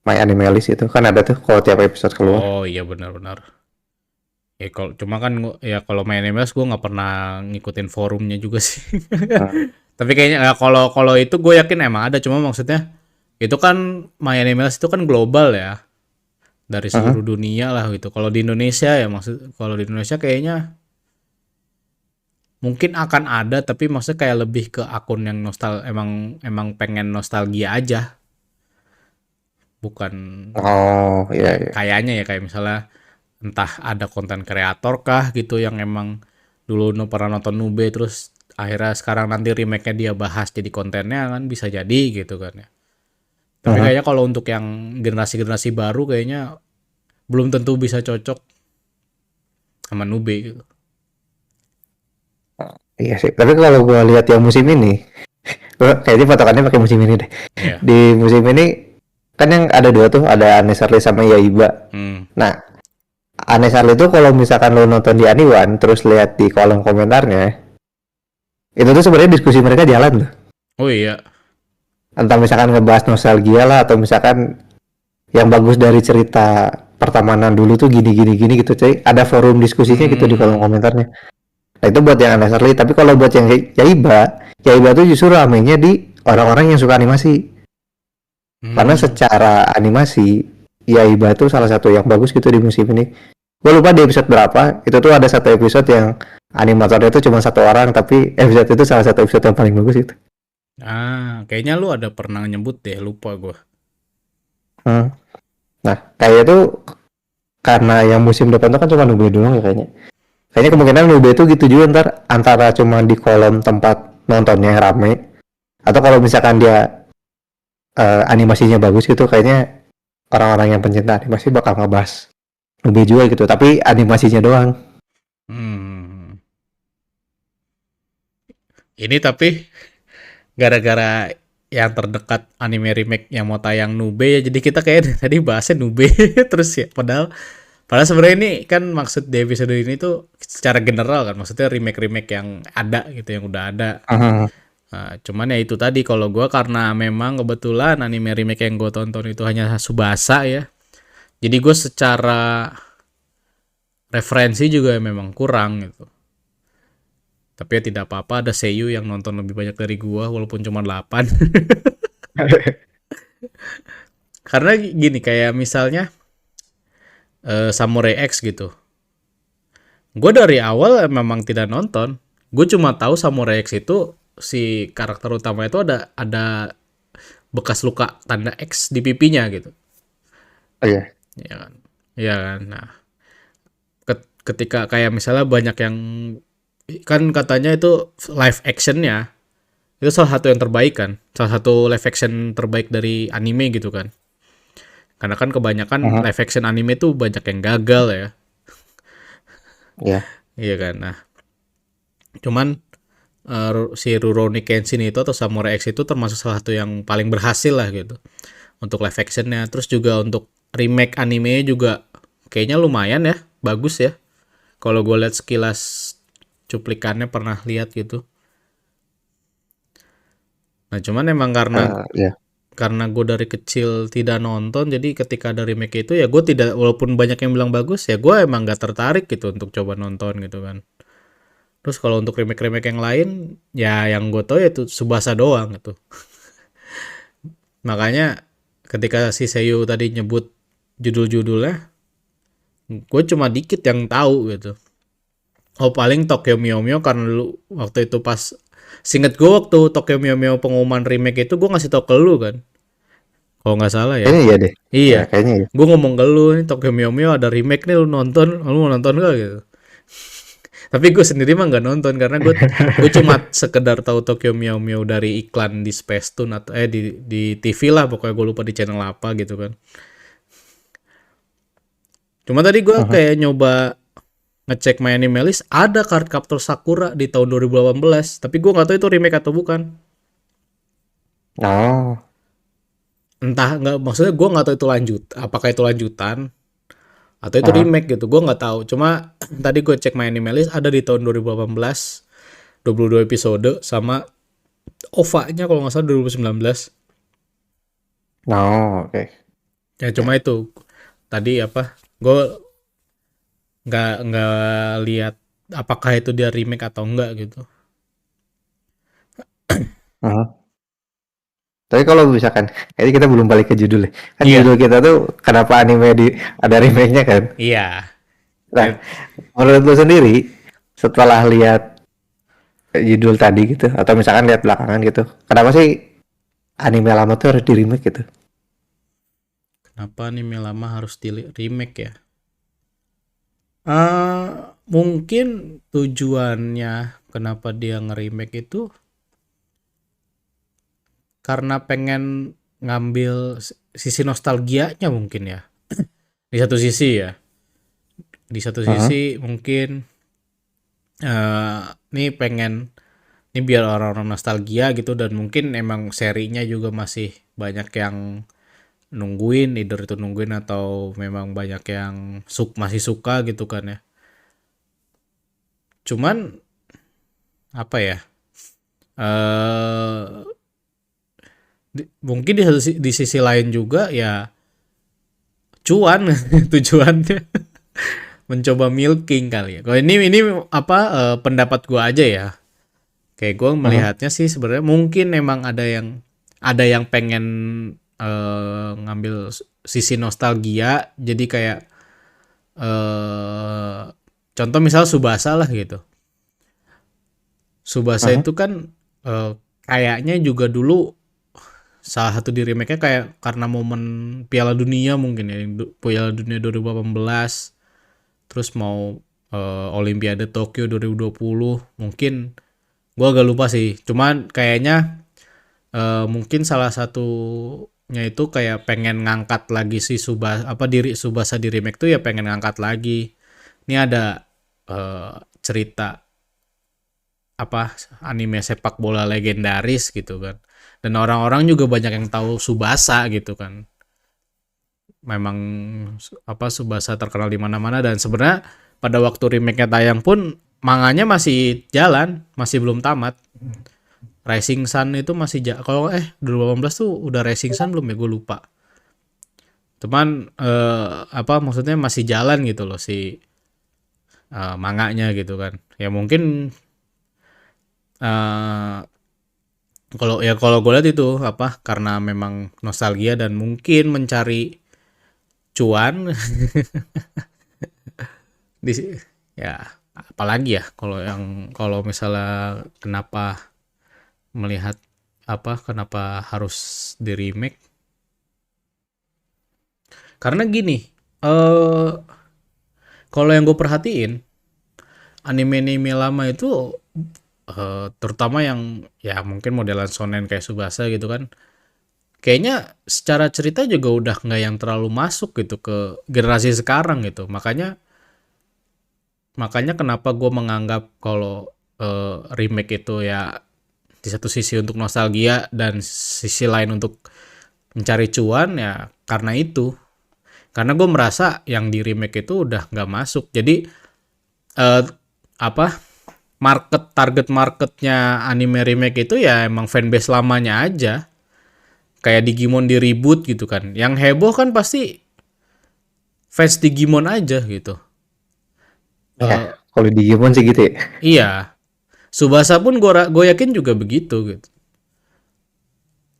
My Animalist itu kan ada tuh kalau tiap episode keluar. Oh iya benar-benar. Ya kalau cuma kan ya kalau main MS gue nggak pernah ngikutin forumnya juga sih. Hmm. Tapi kayaknya ya kalau kalau itu gue yakin emang ada. Cuma maksudnya itu kan main MLS itu kan global ya dari seluruh Mhm. dunia lah gitu. Kalau di Indonesia ya kalau di Indonesia kayaknya mungkin akan ada tapi maksudnya kayak lebih ke akun yang emang emang pengen nostalgia aja. Bukan Oh iya iya. kayaknya ya kayak misalnya entah ada konten kreator kah gitu yang emang dulu pernah nonton Nube terus akhirnya sekarang nanti remake-nya dia bahas jadi kontennya kan bisa jadi gitu kan ya. Tapi Mhm. kayaknya kalau untuk yang generasi-generasi baru kayaknya belum tentu bisa cocok sama Nube gitu. Iya sih. Tapi kalau gua lihat yang musim ini, gua kayaknya patokannya pakai musim ini deh. Iya. Di musim ini kan yang ada dua tuh, ada Anis Sarli sama Yaiba. Hmm. Nah, Anesar itu kalau misalkan lo nonton di Aniwan terus lihat di kolom komentarnya, itu tuh sebenarnya diskusi mereka jalan tuh. Oh iya. Entah misalkan ngebahas nostalgia lah atau misalkan yang bagus dari cerita pertemanan dulu tuh gini gini gini gitu cuy. Ada forum diskusinya gitu di kolom Hmm. komentarnya. Nah itu buat yang unnecessarily. Tapi kalau buat yang Yaiba tuh justru ramenya di orang-orang yang suka animasi. Karena Hmm. secara animasi, Yaiba tuh salah satu yang bagus gitu di musim ini. Gue lupa di episode berapa, itu tuh ada satu episode yang animatornya itu cuma satu orang, tapi episode itu salah satu episode yang paling bagus itu. Kayaknya lu ada pernah nyebut deh, lupa gua. Hmm. Nah, kayak itu karena yang musim depan tuh kan cuma Nube doang ya kayaknya. Kayaknya kemungkinan Nube itu gitu juga ntar antara cuma di kolom tempat nontonnya yang rame, atau kalau misalkan dia animasinya bagus gitu, kayaknya orang-orang yang pencinta animasi bakal ngebahas Nube juga gitu, tapi animasinya doang. Hmm. Ini tapi gara-gara yang terdekat anime remake yang mau tayang Nube ya, jadi kita kayak tadi bahasnya Nube terus ya. Padahal sebenarnya ini kan maksud di episode ini tuh secara general kan, maksudnya remake-remake yang ada gitu, yang udah ada. Hmm. Nah, cuman ya itu tadi kalau gue karena memang kebetulan anime remake yang gue tonton itu hanya Subasa ya. Jadi gue secara referensi juga memang kurang gitu. Tapi ya tidak apa-apa, ada Seiyu yang nonton lebih banyak dari gue walaupun cuma 8. Karena gini kayak misalnya Samurai X gitu. Gue dari awal memang tidak nonton. Gue cuma tahu Samurai X itu si karakter utama itu ada bekas luka tanda X di pipinya gitu. Oh iya. Ya kan. Ya kan. Nah, ketika kayak misalnya banyak yang kan katanya itu live actionnya itu salah satu yang terbaik kan, salah satu live action terbaik dari anime gitu kan, karena kan kebanyakan Mhm. live action anime tuh banyak yang gagal ya. Iya. Iya kan. Nah, cuman si Rurouni Kenshin itu atau Samurai X itu termasuk salah satu yang paling berhasil lah gitu untuk live actionnya. Terus juga untuk remake anime juga kayaknya lumayan ya, bagus ya. Kalau gue lihat sekilas cuplikannya pernah lihat gitu. Nah cuman emang Iya. karena gue dari kecil tidak nonton, jadi ketika ada remake itu ya gue tidak, walaupun banyak yang bilang bagus ya gue emang gak tertarik gitu untuk coba nonton gitu kan. Terus kalau untuk remake-remake yang lain ya yang gue tau ya itu Subasa doang gitu. Makanya ketika si Seiyu tadi nyebut judul-judulnya, gue cuma dikit yang tahu gitu. Oh paling Tokyo Meow Meow karena dulu waktu itu pas singkat gue waktu Tokyo Meow Meow pengumuman remake itu gue ngasih tau ke lu kan. Kalau nggak salah ya. Kayaknya iya deh. Ya, Iya. kayaknya iya. Gue ngomong ke lu nih Tokyo Meow Meow ada remake nih, lu mau nonton gak gitu. Tapi gue sendiri mah nggak nonton karena gue cuma sekedar tahu Tokyo Meow Meow dari iklan di Space Tune atau di TV lah, pokoknya gue lupa di channel apa gitu kan. Cuma tadi gue Mhm. kayak nyoba ngecek My Anime List, ada Cardcaptor Sakura di tahun 2018, tapi gue nggak tahu itu remake atau bukan. Oh. Entah, nggak, maksudnya gue nggak tahu itu lanjut, apakah itu lanjutan atau itu Aha. remake gitu, gue nggak tahu. Cuma tadi gue cek My Anime List ada di tahun 2018, 22 episode, sama OVA-nya kalau nggak salah 2019. Oh, oke. Ya cuma Ya. itu tadi apa, gue nggak lihat apakah itu dia remake atau enggak gitu. Mhm. Tapi kalau misalkan, ini kita belum balik ke judul ya. Kan Iya, judul kita tuh kenapa anime ada remake-nya kan? iya. Nah, Eh, menurut lu sendiri setelah lihat judul tadi gitu atau misalkan lihat belakangan gitu, kenapa sih anime lama tuh harus di remake gitu? Kenapa anime lama harus di remake ya? Mungkin tujuannya kenapa dia nge-remake itu karena pengen ngambil sisi nostalgianya mungkin ya. Di satu sisi ya. Di satu Mhm. sisi mungkin eh nih pengen ini biar orang-orang nostalgia gitu, dan mungkin emang serinya juga masih banyak yang nungguin, either itu nungguin atau memang banyak yang masih suka gitu kan ya. Cuman apa ya? eh Mungkin di sisi lain juga ya cuan tujuannya mencoba milking kali ya. Kalau ini apa pendapat gua aja ya. Kayak gua Mhm. melihatnya sih sebenarnya mungkin emang ada yang pengen ngambil sisi nostalgia jadi kayak eh contoh misal Subasa lah gitu. Subasa Mhm. itu kan eh, kayaknya juga dulu salah satu di remake-nya kayak karena momen Piala Dunia mungkin ya, Piala Dunia 2018, terus mau Olimpiade Tokyo 2020, mungkin gua agak lupa sih. Cuman kayaknya mungkin salah satunya itu kayak pengen ngangkat lagi si diri Subasa di remake tuh ya pengen ngangkat lagi. Ini ada cerita apa anime sepak bola legendaris gitu kan. Dan orang-orang juga banyak yang tahu Subasa gitu kan. Memang apa Subasa terkenal di mana-mana dan sebenarnya pada waktu remake-nya tayang pun manganya masih jalan, masih belum tamat. Rising Sun itu masih kalau 2018 tuh udah Rising Sun belum ya gue lupa. Cuman apa maksudnya masih jalan gitu loh si manganya gitu kan. Ya mungkin eh kalau gue lihat itu apa karena memang nostalgia dan mungkin mencari cuan di ya apalagi ya kalau misalnya kenapa melihat apa kenapa harus di remake karena gini eh kalau yang gue perhatiin anime-anime lama itu terutama yang ya mungkin modelan shonen kayak Subasa gitu kan kayaknya secara cerita juga udah nggak yang terlalu masuk gitu ke generasi sekarang gitu makanya kenapa gue menganggap kalau remake itu ya di satu sisi untuk nostalgia dan sisi lain untuk mencari cuan ya karena gue merasa yang di remake itu udah nggak masuk jadi eh, apa target marketnya anime remake itu ya emang fanbase lamanya aja kayak Digimon di reboot gitu kan yang heboh kan pasti fans Digimon aja gitu. Ya, Eh, kalau di Digimon sih gitu ya. iya Subasa pun gue yakin juga begitu gitu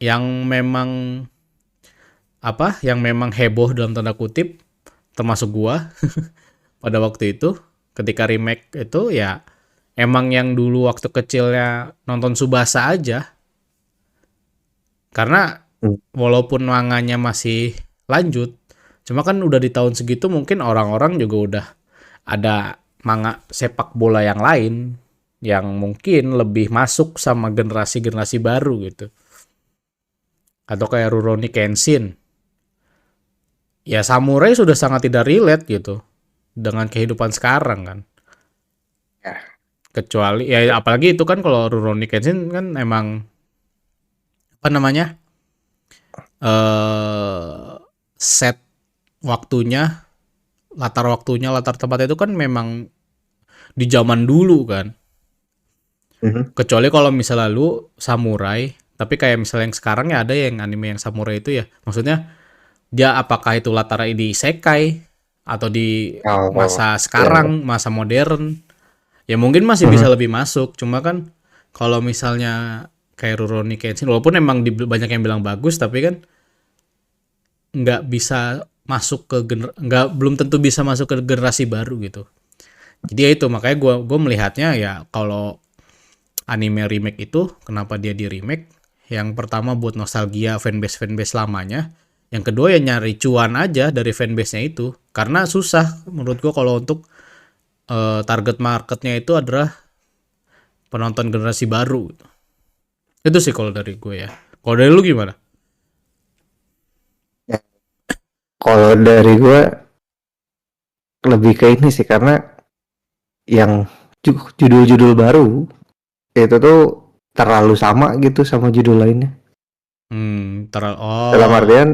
yang memang yang memang heboh dalam tanda kutip termasuk gua pada waktu itu ketika remake itu ya emang yang dulu waktu kecilnya nonton Subasa aja karena Hmm. walaupun manganya masih lanjut cuma kan udah di tahun segitu mungkin orang-orang juga udah ada manga sepak bola yang lain yang mungkin lebih masuk sama generasi-generasi baru gitu atau kayak Rurouni Kenshin ya samurai sudah sangat tidak relate gitu dengan kehidupan sekarang kan Ya. kecuali ya apalagi itu kan kalau Rurouni Kenshin kan emang apa namanya set waktunya latar tempatnya itu kan memang di zaman dulu kan Mhm. kecuali kalau misalnya lu samurai tapi kayak misalnya yang sekarang ya ada yang anime yang samurai itu ya maksudnya dia apakah itu latarnya di isekai atau di Oh, masa ya, ya. sekarang masa modern ya mungkin masih bisa Mhm. lebih masuk cuma kan kalau misalnya kayak Rurouni Kenshin walaupun emang banyak yang bilang bagus tapi kan nggak bisa masuk ke nggak belum tentu bisa masuk ke generasi baru gitu jadi ya itu makanya gue melihatnya ya kalau anime remake itu kenapa dia di remake yang pertama buat nostalgia fanbase lamanya yang kedua ya nyari cuan aja dari fanbase-nya itu karena susah menurut gue kalau untuk target marketnya itu adalah penonton generasi baru itu sih kalau dari gue ya kalau dari lu gimana. Ya, kalau dari gue lebih ke ini sih karena yang judul-judul baru itu tuh terlalu sama gitu sama judul lainnya. Dalam Oh artian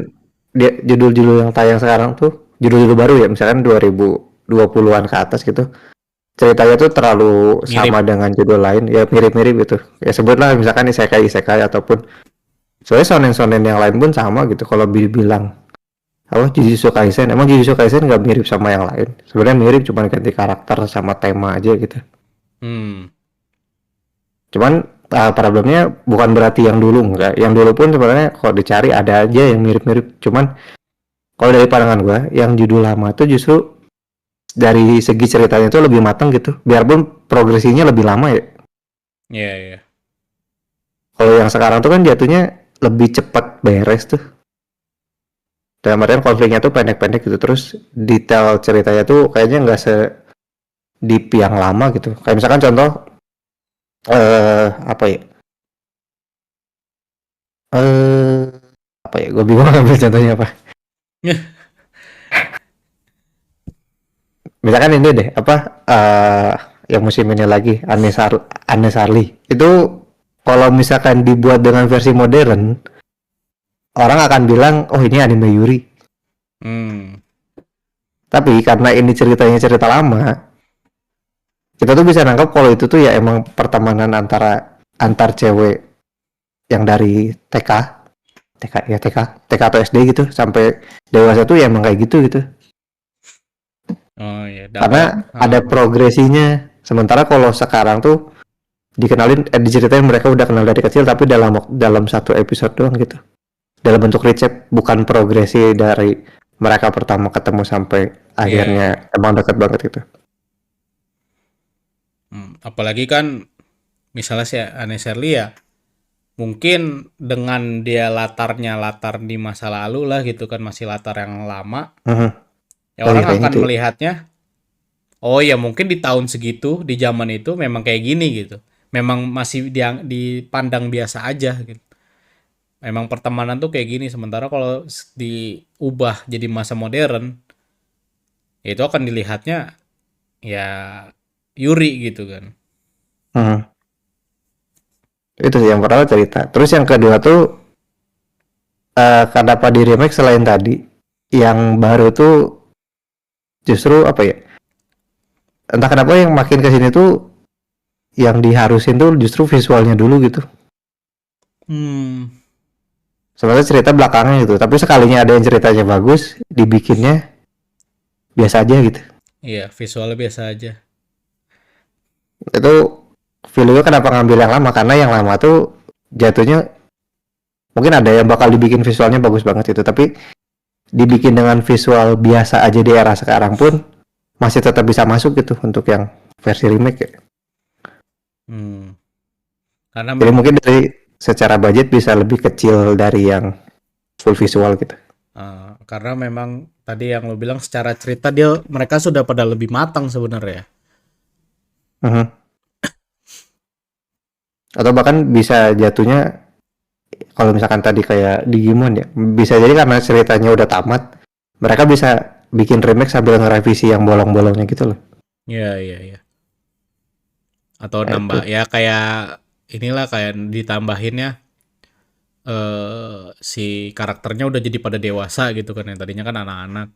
dia judul-judul yang tayang sekarang tuh judul-judul baru ya, misalkan 2020-an ke atas gitu. Ceritanya tuh terlalu Mirip. sama dengan judul lain, ya mirip-mirip gitu. Ya sebutlah misalkan isekai ataupun soalnya shonen-shonen yang lain pun sama gitu. Kalau dibilang apa Jujutsu Kaisen, emang Jujutsu Kaisen nggak mirip sama yang lain. Sebenarnya mirip, cuma ganti karakter sama tema aja gitu. Hmm. Cuman problemnya bukan berarti yang dulu enggak. Yang dulu pun sebenarnya kalau dicari ada aja yang mirip-mirip. Cuman kalau dari pandangan gua, yang judul lama tuh justru dari segi ceritanya tuh lebih matang gitu. Biarpun progresinya lebih lama ya. Iya, iya. Kalau yang sekarang tuh kan jatuhnya lebih cepat beres tuh. Dalam artian konfliknya tuh pendek-pendek gitu. Terus detail ceritanya tuh kayaknya nggak deep yang lama gitu. Kayak misalkan contoh apa ya? Eh apa ya? Gue bingung ngambil contohnya apa. Misalkan ini deh, apa yang musim ini lagi Anne Sarli. Itu kalau misalkan dibuat dengan versi modern, orang akan bilang, "Oh, ini anime Yuri." Hmm. Tapi karena ini ceritanya cerita lama, kita tuh bisa nangkap kalau itu tuh ya emang pertemanan antar cewek yang dari TK atau SD gitu sampai dewasa tuh ya emang kayak gitu gitu. Oh iya, Karena ada progresinya. Sementara kalau sekarang tuh diceritain mereka udah kenal dari kecil tapi dalam satu episode doang gitu. Dalam bentuk recap, bukan progresi dari mereka pertama ketemu sampai akhirnya emang deket banget gitu. Apalagi kan misalnya si Anne Shirley ya, mungkin dengan dia latar di masa lalu lah gitu kan, masih latar yang lama, Mhm. ya Oh iya orang kayaknya akan gitu. melihatnya, oh ya mungkin di tahun segitu, di zaman itu memang kayak gini gitu. Memang masih dipandang biasa aja gitu. Memang pertemanan tuh kayak gini, sementara kalau diubah jadi masa modern, ya itu akan dilihatnya ya Yuri gitu kan. Mhm. Itu sih yang pertama cerita. Terus yang kedua tuh kenapa di remake selain tadi, yang baru tuh justru apa ya? Entah kenapa yang makin kesini tuh yang diharusin tuh justru visualnya dulu gitu. Hmm, Sebenarnya cerita belakangnya gitu. Tapi sekalinya ada yang ceritanya bagus, dibikinnya biasa aja gitu. iya visualnya biasa aja. Itu video kenapa ngambil yang lama, karena yang lama tuh jatuhnya mungkin ada yang bakal dibikin visualnya bagus banget itu, tapi dibikin dengan visual biasa aja di era sekarang pun masih tetap bisa masuk gitu untuk yang versi remake ya. Hmm, karena Jadi memang mungkin dari secara budget bisa lebih kecil dari yang full visual gitu. karena memang tadi yang lo bilang secara cerita mereka sudah pada lebih matang sebenarnya. Mhm. Atau bahkan bisa jatuhnya kalau misalkan tadi kayak Digimon ya, bisa jadi karena ceritanya udah tamat, mereka bisa bikin remake sambil ngerevisi yang bolong-bolongnya gitu loh. Iya, iya, iya. Atau Nah, itu. nambah ya kayak inilah kayak ditambahinnya si karakternya udah jadi pada dewasa gitu kan, yang tadinya kan anak-anak.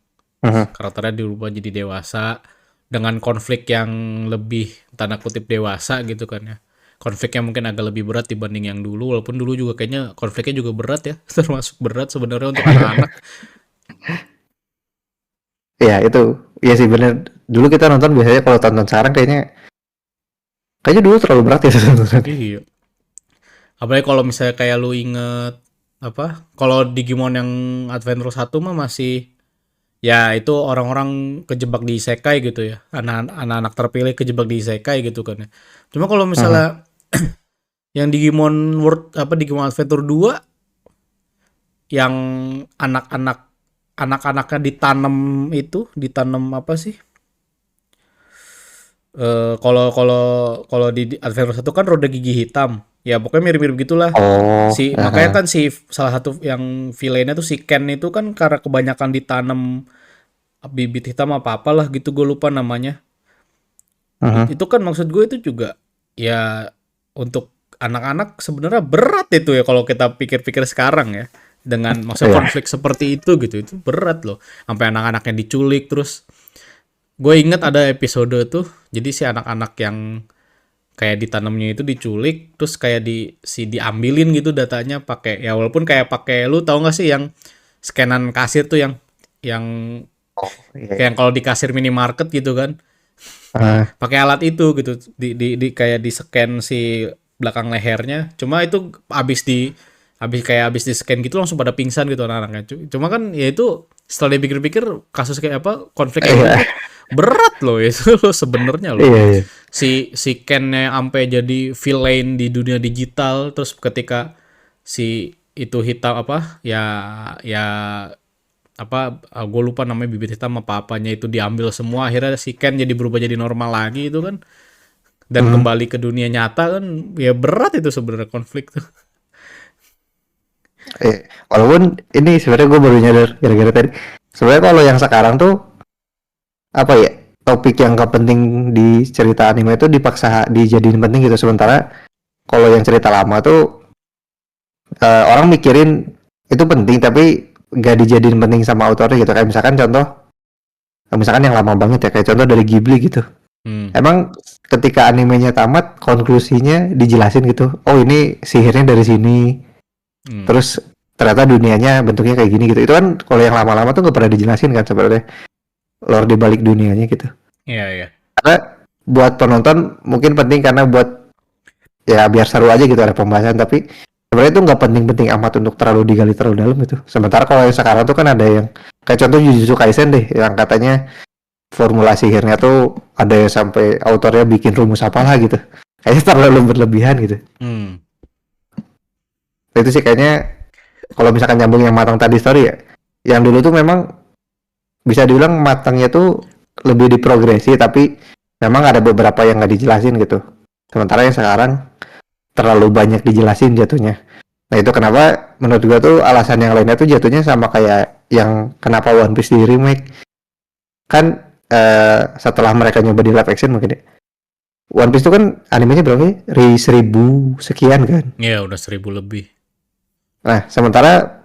Mhm. Karakternya dirubah jadi dewasa dengan konflik yang lebih tanda kutip dewasa gitu kan ya. Konfliknya mungkin agak lebih berat dibanding yang dulu, walaupun dulu juga kayaknya konfliknya juga berat ya, termasuk berat sebenarnya untuk anak-anak. Ya itu, ya sih bener. Dulu kita nonton biasanya, kalau tonton sekarang kayaknya dulu terlalu berat ya tontonan. Iya. Apalagi kalau misalnya kayak lu inget apa? Kalau Digimon yang Adventure 1 mah masih ya itu orang-orang kejebak di isekai gitu ya. Anak-anak terpilih kejebak di isekai gitu kan ya. Cuma kalau Mhm. misalnya yang Digimon Adventure 2 yang anak-anak anak-anaknya ditanam apa sih? Kalau kalau kalau di Adventure 1 kan roda gigi hitam. Ya pokoknya mirip-mirip gitulah. Oh, Makanya aha. kan salah satu yang villainnya tuh si Ken itu kan karena kebanyakan ditanam bibit hitam apa apalah gitu, gue lupa namanya. Mhm. Itu kan maksud gue itu juga ya untuk anak-anak sebenarnya berat itu ya kalau kita pikir-pikir sekarang ya. dengan maksudnya Iya. konflik seperti itu berat loh, sampai anak-anaknya diculik. Terus gue inget ada episode tuh, jadi si anak-anak yang kayak ditanamnya itu diculik, terus kayak diambilin gitu datanya pakai, ya walaupun kayak pakai, lu tau gak sih yang scanan kasir tuh, yang Oh, iya, kayak iya. yang kalau di kasir minimarket gitu kan, Ah, pakai alat itu gitu, di kayak di scan si belakang lehernya. Cuma itu habis di scan gitu langsung pada pingsan gitu anak-anaknya. Cuma kan ya itu setelah dipikir-pikir, kasus kayak apa, konflik kayak gitu iya, tuh berat loh itu loh sebenarnya loh. iya, iya. Si Ken-nya sampai jadi villain di dunia digital, terus ketika si itu hitam apa ya, ya apa, gue lupa namanya, bibit hitam apa apanya itu diambil semua, akhirnya si Ken jadi berubah jadi normal lagi itu kan, dan Hmm. kembali ke dunia nyata kan. Ya berat itu sebenarnya konflik tuh. Walaupun ini sebenarnya gue baru nyadar gara-gara tadi. Sebenarnya kalau yang sekarang tuh apa ya, topik yang gak penting di cerita anime itu dipaksa dijadiin penting gitu. Sementara kalau yang cerita lama tuh orang mikirin itu penting tapi gak dijadiin penting sama autornya gitu. Kayak misalkan contoh, misalkan yang lama banget ya, kayak contoh dari Ghibli gitu. Hmm. Emang ketika animenya tamat, konklusinya dijelasin gitu. Oh, ini sihirnya dari sini. Hmm. Terus ternyata dunianya bentuknya kayak gini gitu. Itu kan kalau yang lama-lama tuh nggak pernah dijelasin kan sebenarnya lore di balik dunianya gitu. Iya, iya. Karena buat penonton mungkin penting karena buat ya biar seru aja gitu ada pembahasan, tapi sebenarnya itu nggak penting-penting amat untuk terlalu digali terlalu dalam itu. Sementara kalau yang sekarang tuh kan ada yang kayak contoh Jujutsu Kaisen deh, yang katanya formula sihirnya tuh ada yang sampai autornya bikin rumus apalah gitu. Kayaknya terlalu berlebihan gitu. Hmm. Itu sih kayaknya kalau misalkan nyambung yang matang tadi story ya. Yang dulu tuh memang bisa dibilang matangnya tuh lebih diprogresi, tapi memang ada beberapa yang nggak dijelasin gitu. Sementara yang sekarang terlalu banyak dijelasin jatuhnya. Nah itu kenapa menurut gua tuh alasan yang lainnya tuh jatuhnya sama kayak yang kenapa One Piece di remake. Kan setelah mereka nyoba di live action mungkin ya. One Piece tuh kan animenya berapa ya? 1000 sekian kan. Ya udah 1.000 lebih. Nah sementara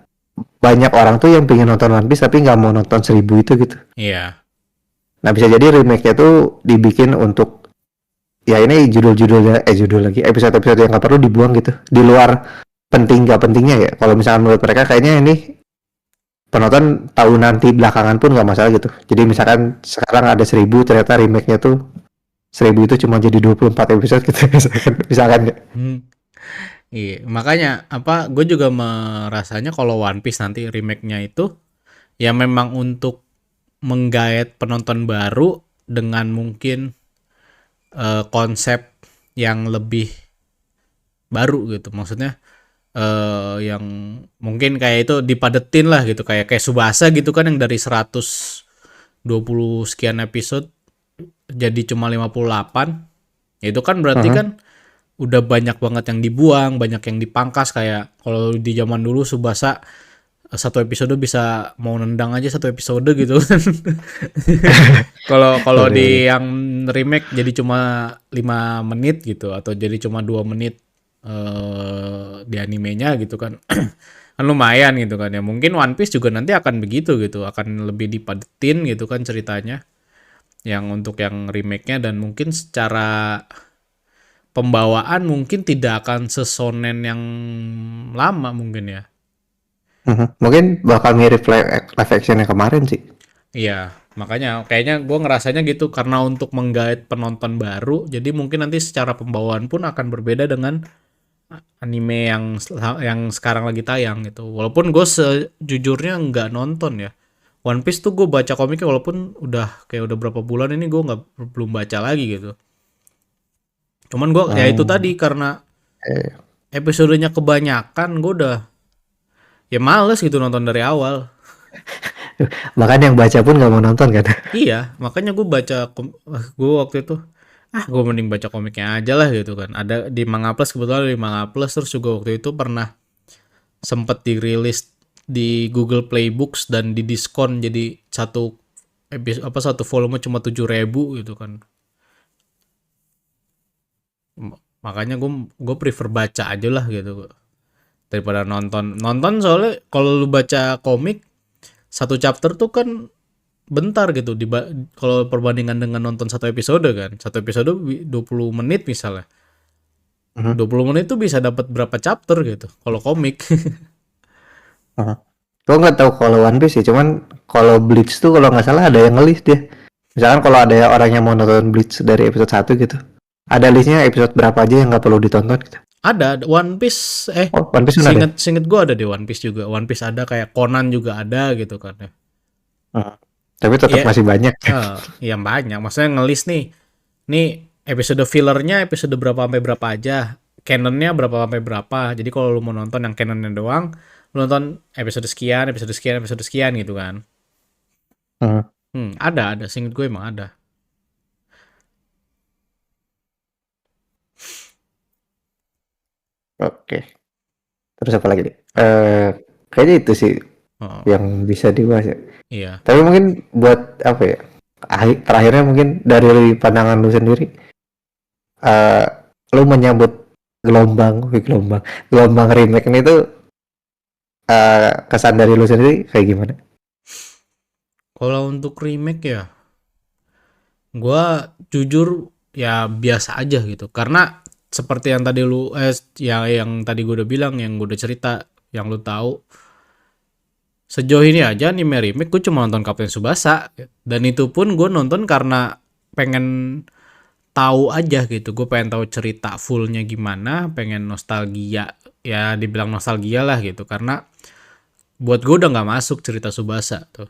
banyak orang tuh yang pengen nonton One Piece tapi nggak mau nonton 1000 itu gitu. Iya. Nah bisa jadi remake-nya tuh dibikin untuk ya ini judul-judulnya judul lagi episode-episode yang nggak perlu dibuang gitu di luar penting nggak pentingnya ya. Kalau misalnya menurut mereka kayaknya ini penonton tahu nanti belakangan pun nggak masalah gitu. Jadi misalkan sekarang ada 1000 ternyata remake-nya tuh 1000 itu cuma jadi 24 episode gitu misalkan ya. Hmm. Iya, makanya apa, gue juga merasanya kalau One Piece nanti remake-nya itu ya memang untuk menggait penonton baru dengan mungkin konsep yang lebih baru gitu. Maksudnya yang mungkin kayak itu dipadetin lah gitu, kayak Subasa gitu kan, yang dari 120 sekian episode jadi cuma 58. Ya itu kan berarti Uh-huh. kan udah banyak banget yang dibuang, banyak yang dipangkas. Kayak kalau di zaman dulu Subasa satu episode bisa mau nendang aja satu episode gitu kan. Kalau kalau Bener-bener. di yang remake jadi cuma 5 menit gitu, atau jadi cuma 2 menit di animenya gitu kan. Kan lumayan gitu kan ya. Mungkin One Piece juga nanti akan begitu gitu, akan lebih dipadetin gitu kan ceritanya, yang untuk yang remake-nya. Dan mungkin secara pembawaan mungkin tidak akan sesonen yang lama mungkin ya. Uh-huh. Mungkin bakal mirip live action yang kemarin sih. Iya, makanya kayaknya gue ngerasanya gitu, karena untuk menggait penonton baru, jadi mungkin nanti secara pembawaan pun akan berbeda dengan anime yang sekarang lagi tayang gitu. Walaupun gue sejujurnya nggak nonton ya. One Piece tuh gue baca komiknya, walaupun udah berapa bulan ini gue nggak belum baca lagi gitu. Cuman gue ya itu tadi, Hmm. karena Eh, episodenya kebanyakan, gue udah ya males gitu nonton dari awal. Bahkan yang baca pun nggak mau nonton kan. Iya, makanya gue waktu itu, gue mending baca komiknya aja lah gitu kan. Ada di Manga Plus, kebetulan ada di Manga Plus. Terus juga waktu itu pernah sempet dirilis di Google Play Books dan di diskon, jadi satu volume cuma 7.000 gitu kan. Makanya gue prefer baca aja lah gitu. daripada nonton soalnya kalau lu baca komik satu chapter tuh kan bentar gitu kalau perbandingan dengan nonton satu episode 20 menit misalnya, Mhm. 20 menit tuh bisa dapat berapa chapter gitu kalau komik. Heeh. Gua nggak tahu kalau One Piece ya, cuman kalau Bleach tuh kalau nggak salah ada yang nge-list dia. Misalkan kalau ada orang yang mau nonton Bleach dari episode 1 gitu, ada listnya episode berapa aja yang nggak perlu ditonton gitu. Ada One Piece, Oh, One Piece kan ada? singet gue ada di One Piece juga. One Piece ada, kayak Conan juga ada gitu kan ya. Heeh. Tapi tetap Iya, masih banyak. yang banyak. Maksudnya ngelis nih episode fillernya episode berapa sampai berapa aja, canonnya berapa sampai berapa. Jadi kalau lu mau nonton yang canonnya doang, lu nonton episode sekian, episode sekian, episode sekian gitu kan. Heeh. Ada, seinget gue emang ada. Oke. Terus apa lagi nih? Kayaknya itu sih Oh, yang bisa dibahas ya. iya. Tapi mungkin buat apa ya? Terakhirnya mungkin dari pandangan lu sendiri, eh lu menyambut gelombang remake ini tuh, kesan dari lu sendiri kayak gimana? Kalau untuk remake ya, gua jujur ya biasa aja gitu. Karena seperti yang tadi yang tadi gue udah bilang, yang gue udah cerita, yang lu tahu, sejauh ini aja anime remake gue cuma nonton Kapten Tsubasa, dan itu pun gue nonton karena pengen tahu aja gitu. Gue pengen tahu cerita fullnya gimana, pengen nostalgia, ya dibilang nostalgia lah gitu, karena buat gue udah nggak masuk cerita Tsubasa tuh.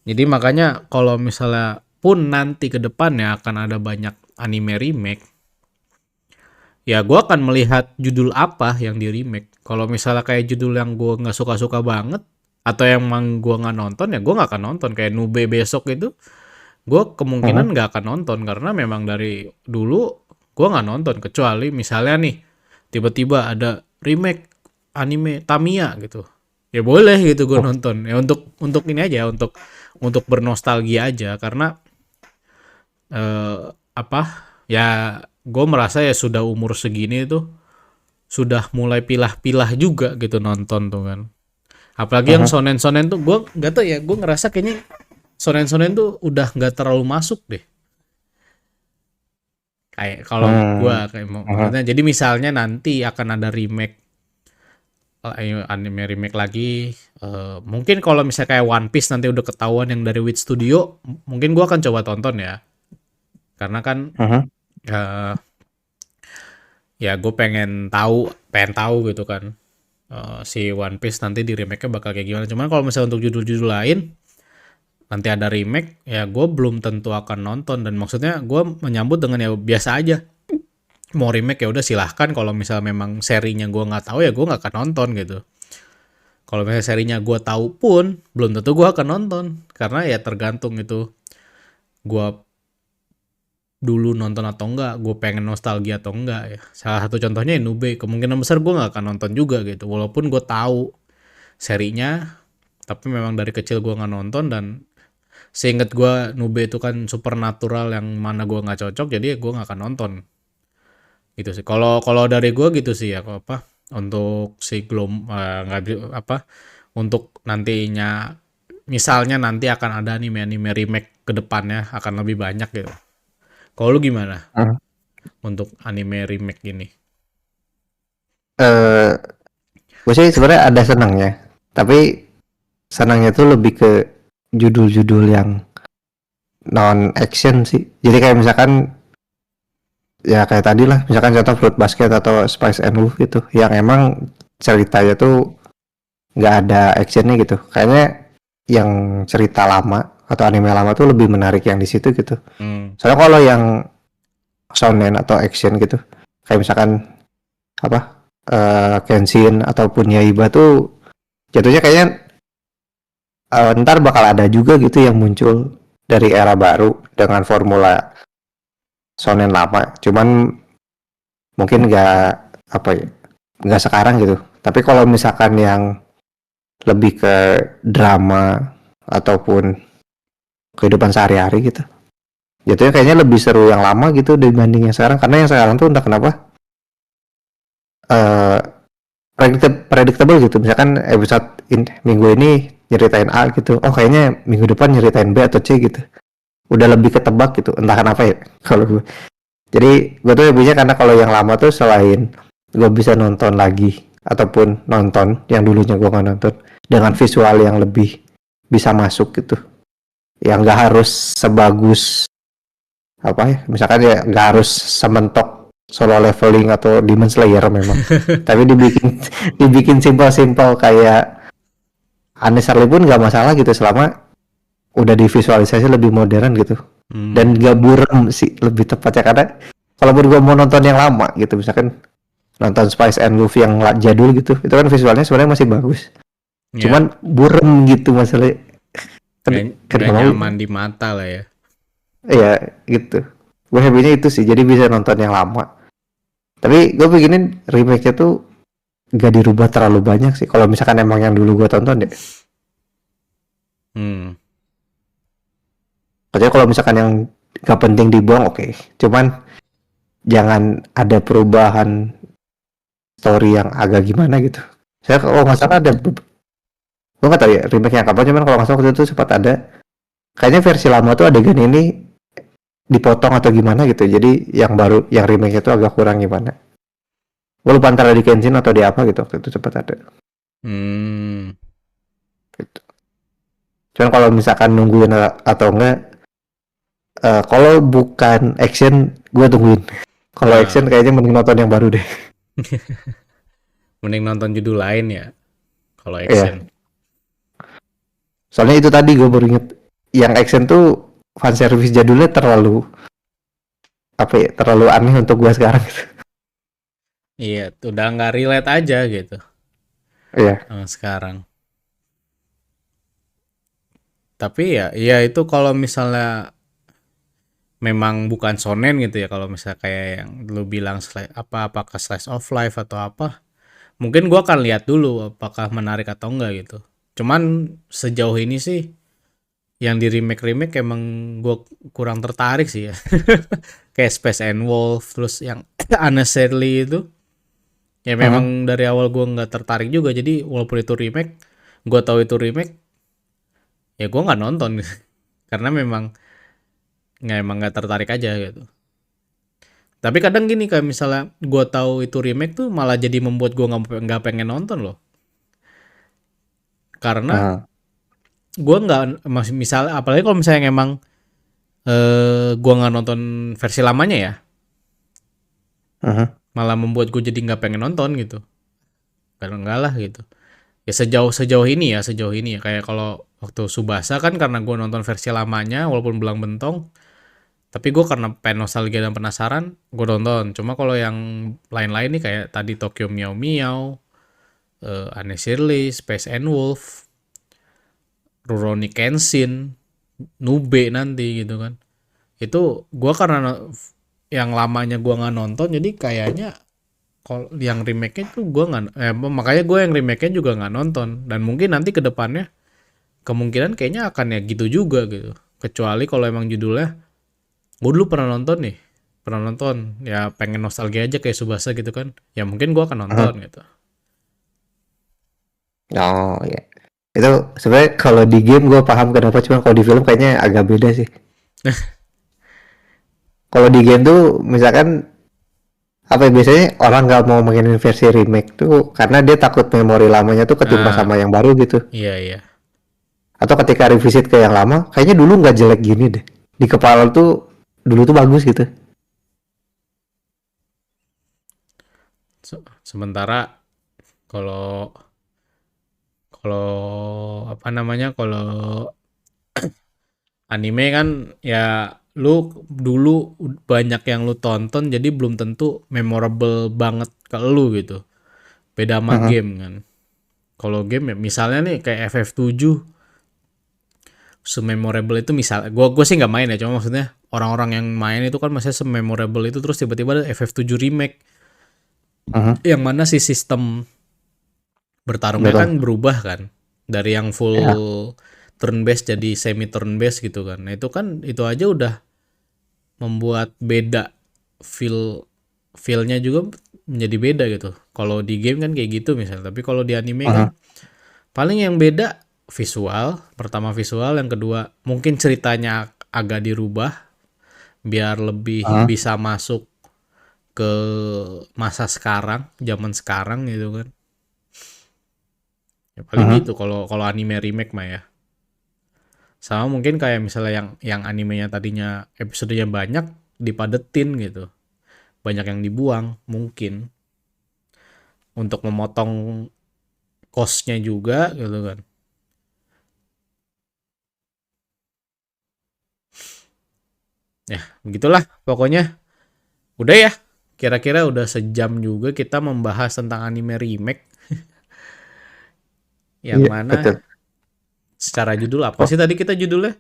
Jadi makanya kalau misalnya pun nanti ke depannya akan ada banyak anime remake, ya gue akan melihat judul apa yang di remake. Kalau misalnya kayak judul yang gue nggak suka-suka banget, atau yang emang gue nggak nonton, ya gue nggak akan nonton. Kayak Nube besok itu, gue Heeh. kemungkinan nggak akan nonton karena memang dari dulu gue nggak nonton. Kecuali misalnya nih tiba-tiba ada remake anime Tamiya gitu, ya boleh gitu gue Oh, nonton. Ya untuk ini aja, untuk bernostalgia aja, karena eh, apa ya, gue merasa ya sudah umur segini tuh sudah mulai pilah-pilah juga gitu nonton tuh kan. Apalagi yang heeh. sonen-sonen tuh gue nggak tahu ya, gue ngerasa kayaknya sonen-sonen tuh udah nggak terlalu masuk deh. Kayak kalau gue Hmm. kayak Heeh. maksudnya, jadi misalnya nanti akan ada remake, anime remake lagi, mungkin kalau misalnya kayak One Piece nanti udah ketahuan yang dari Wit Studio, mungkin gue akan coba tonton ya, karena kan Heeh. eh, ya gue pengen tahu gitu kan, si One Piece nanti di remake-nya bakal kayak gimana. Cuman kalau misalnya untuk judul-judul lain nanti ada remake, ya gue belum tentu akan nonton. Dan maksudnya gue menyambut dengan ya biasa aja. Mau remake ya udah silahkan. Kalau misalnya memang serinya gue nggak tahu, ya gue nggak akan nonton gitu. Kalau misalnya serinya gue tahu pun belum tentu gue akan nonton, karena ya tergantung itu gue dulu nonton atau enggak, gue pengen nostalgia atau enggak ya. Salah satu contohnya Inube, kemungkinan besar gue nggak akan nonton juga gitu, walaupun gue tahu serinya, tapi memang dari kecil gue nggak nonton. Dan seinget gue Nube itu kan supernatural yang mana gue nggak cocok, jadi gue nggak akan nonton gitu sih. Kalau kalau dari gue gitu sih ya. Kalau apa, untuk si nggak apa, untuk nantinya misalnya nanti akan ada anime-anime remake ke depannya akan lebih banyak gitu. Kalau lu gimana Heeh. untuk anime remake ini? Eh, gue sih sebenarnya ada senangnya, tapi senangnya tuh lebih ke judul-judul yang non action sih. Jadi kayak misalkan ya kayak tadi lah, misalkan contoh Fruit Basket atau Spice and Wolf gitu, yang emang ceritanya tuh nggak ada actionnya gitu. Kayaknya yang cerita lama atau anime lama tuh lebih menarik yang di situ gitu. Hmm. Soalnya kalau yang shonen atau action gitu, kayak misalkan apa, Kenshin ataupun Yaiba tuh jatuhnya kayaknya, ntar bakal ada juga gitu yang muncul dari era baru dengan formula shonen lama. Cuman mungkin nggak apa ya, nggak sekarang gitu. Tapi kalau misalkan yang lebih ke drama ataupun kehidupan sehari-hari gitu, jatuhnya kayaknya lebih seru yang lama gitu dibanding yang sekarang. Karena yang sekarang tuh entah kenapa, predictable gitu. Misalkan minggu ini nyeritain A gitu, oh kayaknya minggu depan nyeritain B atau C gitu, udah lebih ketebak gitu, entah kenapa ya kalau gue. Jadi gue tuh lebihnya karena kalau yang lama tuh selain gue bisa nonton lagi ataupun nonton yang dulunya gue nggak nonton dengan visual yang lebih bisa masuk gitu, yang nggak harus sebagus apa ya, misalkan ya nggak harus sementok solo leveling atau Demon Slayer memang, tapi dibikin simpel-simpel kayak Unnecessarily pun nggak masalah gitu selama udah divisualisasi lebih modern gitu, dan gak buram sih lebih tepatnya, karena kalau gue mau nonton yang lama gitu, misalkan nonton Spice and Wolf yang jadul gitu, itu kan visualnya sebenarnya masih bagus, cuman buram gitu masalahnya, Gak nyaman di mata lah ya. Iya gitu, gue happy-nya itu sih, jadi bisa nonton yang lama. Tapi gue beginin remake-nya tuh gak dirubah terlalu banyak sih, kalau misalkan emang yang dulu gue tonton deh. Maksudnya kalau misalkan yang gak penting dibuang oke. Cuman jangan ada perubahan story yang agak gimana gitu. Saya kalau nggak salah ada, gue nggak tahu ya remake yang kapan, cuman kalau nggak salah waktu itu sempat ada. Kayaknya versi lama tuh adegan ini dipotong atau gimana gitu. Jadi yang baru, yang remake itu agak kurang gimana. Gue lupa antara di Kenshin atau di apa gitu, waktu itu sempat ada. Gitu. Cuman kalau misalkan nungguin atau enggak, kalau bukan action gue tungguin. Kalau action kayaknya mending nonton yang baru deh. Mending nonton judul lain ya kalau action. Soalnya itu tadi gue baru inget, yang action tuh fan service jadulnya terlalu apa ya, terlalu aneh untuk gue sekarang gitu. Iya, udah nggak relate aja gitu. Iya. Sekarang. Tapi ya itu kalau misalnya memang bukan shonen gitu ya, kalau misalnya kayak yang lu bilang apakah slice of life atau apa, mungkin gua akan lihat dulu apakah menarik atau enggak gitu. Cuman sejauh ini sih yang di remake emang gue kurang tertarik sih ya. Kayak Space and Wolf, terus yang Unnecessarily itu ya memang dari awal gue nggak tertarik juga, jadi walaupun itu remake, gue tahu itu remake, ya gue nggak nonton karena memang nggak tertarik aja gitu. Tapi kadang gini, kayak misalnya gue tahu itu remake tuh malah jadi membuat gue nggak pengen nonton loh, karena gue nggak, misalnya apalagi kalau misalnya emang gue nggak nonton versi lamanya ya, malah membuat gue jadi nggak pengen nonton gitu. Karena enggak lah gitu. Ya sejauh ini ya kayak kalau waktu Subasa kan karena gue nonton versi lamanya walaupun belang bentong, tapi gue karena pengen nostalgia dan penasaran gue nonton. Cuma kalau yang lain-lain nih kayak tadi Tokyo Meow Meow, Unnecessarily, Space and Wolf, Rurouni Kenshin, Nube nanti gitu kan, itu gue karena yang lamanya gue nggak nonton, jadi kayaknya kalau yang remake-nya tuh gue nggak, makanya gue yang remake-nya juga nggak nonton, dan mungkin nanti ke depannya kemungkinan kayaknya akan ya gitu juga gitu, kecuali kalau emang judulnya gue dulu pernah nonton ya, pengen nostalgia aja kayak Subasa gitu kan, ya mungkin gue akan nonton gitu. Oh ya, itu sebenarnya kalau di game gue paham kenapa, cuma kalau di film kayaknya agak beda sih. Kalau di game tuh misalkan apa ya, biasanya orang nggak mau mainin versi remake tuh karena dia takut memori lamanya tuh ketimpa sama yang baru gitu. Iya. Atau ketika revisit ke yang lama, kayaknya dulu nggak jelek gini deh. Di kepala tuh dulu tuh bagus gitu. Sementara kalau kalau apa namanya, kalau anime kan ya lu dulu banyak yang lu tonton, jadi belum tentu memorable banget ke lu gitu. Beda sama game kan. Kalau game ya misalnya nih kayak FF7, sememorable itu, misal gue sih nggak main ya, cuma maksudnya orang-orang yang main itu kan masih sememorable itu, terus tiba-tiba ada FF7 remake yang mana sih sistem bertarungnya kan berubah kan, dari yang full turn based jadi semi turn based gitu kan. Nah itu kan itu aja udah membuat beda feel feel-nya juga menjadi beda gitu. Kalau di game kan kayak gitu misalnya, tapi kalau di anime kan Aha. paling yang beda visual, pertama visual, yang kedua mungkin ceritanya agak dirubah biar lebih Aha. bisa masuk ke masa sekarang, zaman sekarang gitu kan. Ya paling Aha. gitu kalau kalau anime remake mah ya. Sama mungkin kayak misalnya yang animenya tadinya episodenya banyak dipadetin gitu. Banyak yang dibuang mungkin untuk memotong cost-nya juga gitu kan. Ya, begitulah pokoknya. Udah ya. Kira-kira udah sejam juga kita membahas tentang anime remake yang Iya, mana betul. secara judul apa Oh, sih tadi kita judulnya?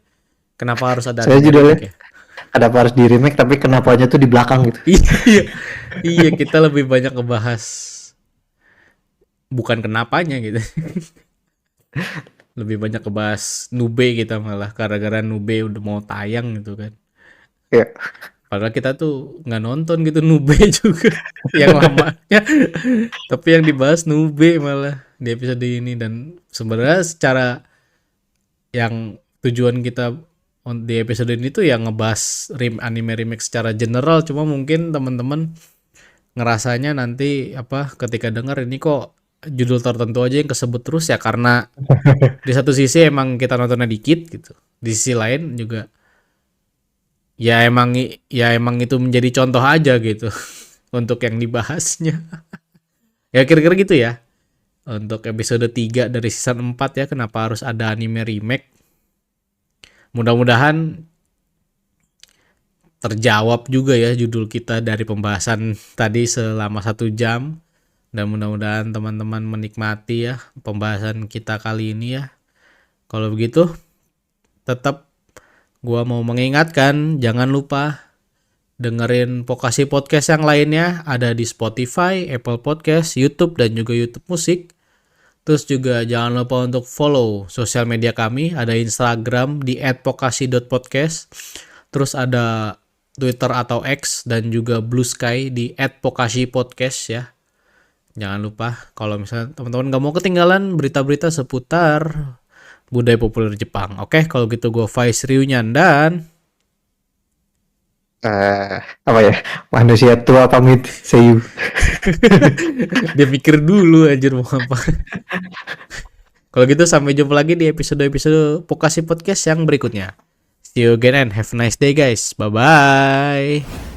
Kenapa harus ada saya anime judulnya remake ya? kenapa harus di remake tapi kenapanya tuh di belakang gitu. Iya, iya kita lebih banyak ngebahas bukan kenapanya gitu. Lebih banyak ngebahas Nube kita malah gara-gara Nube udah mau tayang gitu kan. Ya. Padahal kita tuh nggak nonton gitu Nube juga yang lamanya. Tapi yang dibahas Nube malah di episode ini dan sebenarnya secara yang tujuan kita di episode ini tuh yang ngebahas anime remake secara general, cuma mungkin teman-teman ngerasanya nanti apa ketika denger ini kok judul tertentu aja yang kesebut terus ya karena di satu sisi emang kita nontonnya dikit gitu. Di sisi lain juga ya emang itu menjadi contoh aja gitu untuk yang dibahasnya. Ya kira-kira gitu ya. Untuk episode 3 dari season 4 ya kenapa harus ada anime remake. Mudah-mudahan terjawab juga ya judul kita dari pembahasan tadi selama 1 jam dan mudah-mudahan teman-teman menikmati ya pembahasan kita kali ini ya. Kalau begitu tetap gua mau mengingatkan jangan lupa dengerin Pokasi Podcast yang lainnya ada di Spotify, Apple Podcast, YouTube dan juga YouTube Musik. Terus juga jangan lupa untuk follow sosial media kami, ada Instagram di @pokasi.podcast. Terus ada Twitter atau X dan juga Blue Sky di @pokasi_podcast ya. Jangan lupa kalau misalnya teman-teman gak mau ketinggalan berita-berita seputar budaya populer Jepang. Oke, kalau gitu gue Faiz Riunyan dan Apa ya? Manusia tua pamit. See you. dia mikir dulu anjir mau apa. Kalau gitu sampai jumpa lagi di episode-episode Pokasi Podcast yang berikutnya. See you again and have a nice day guys. Bye-bye.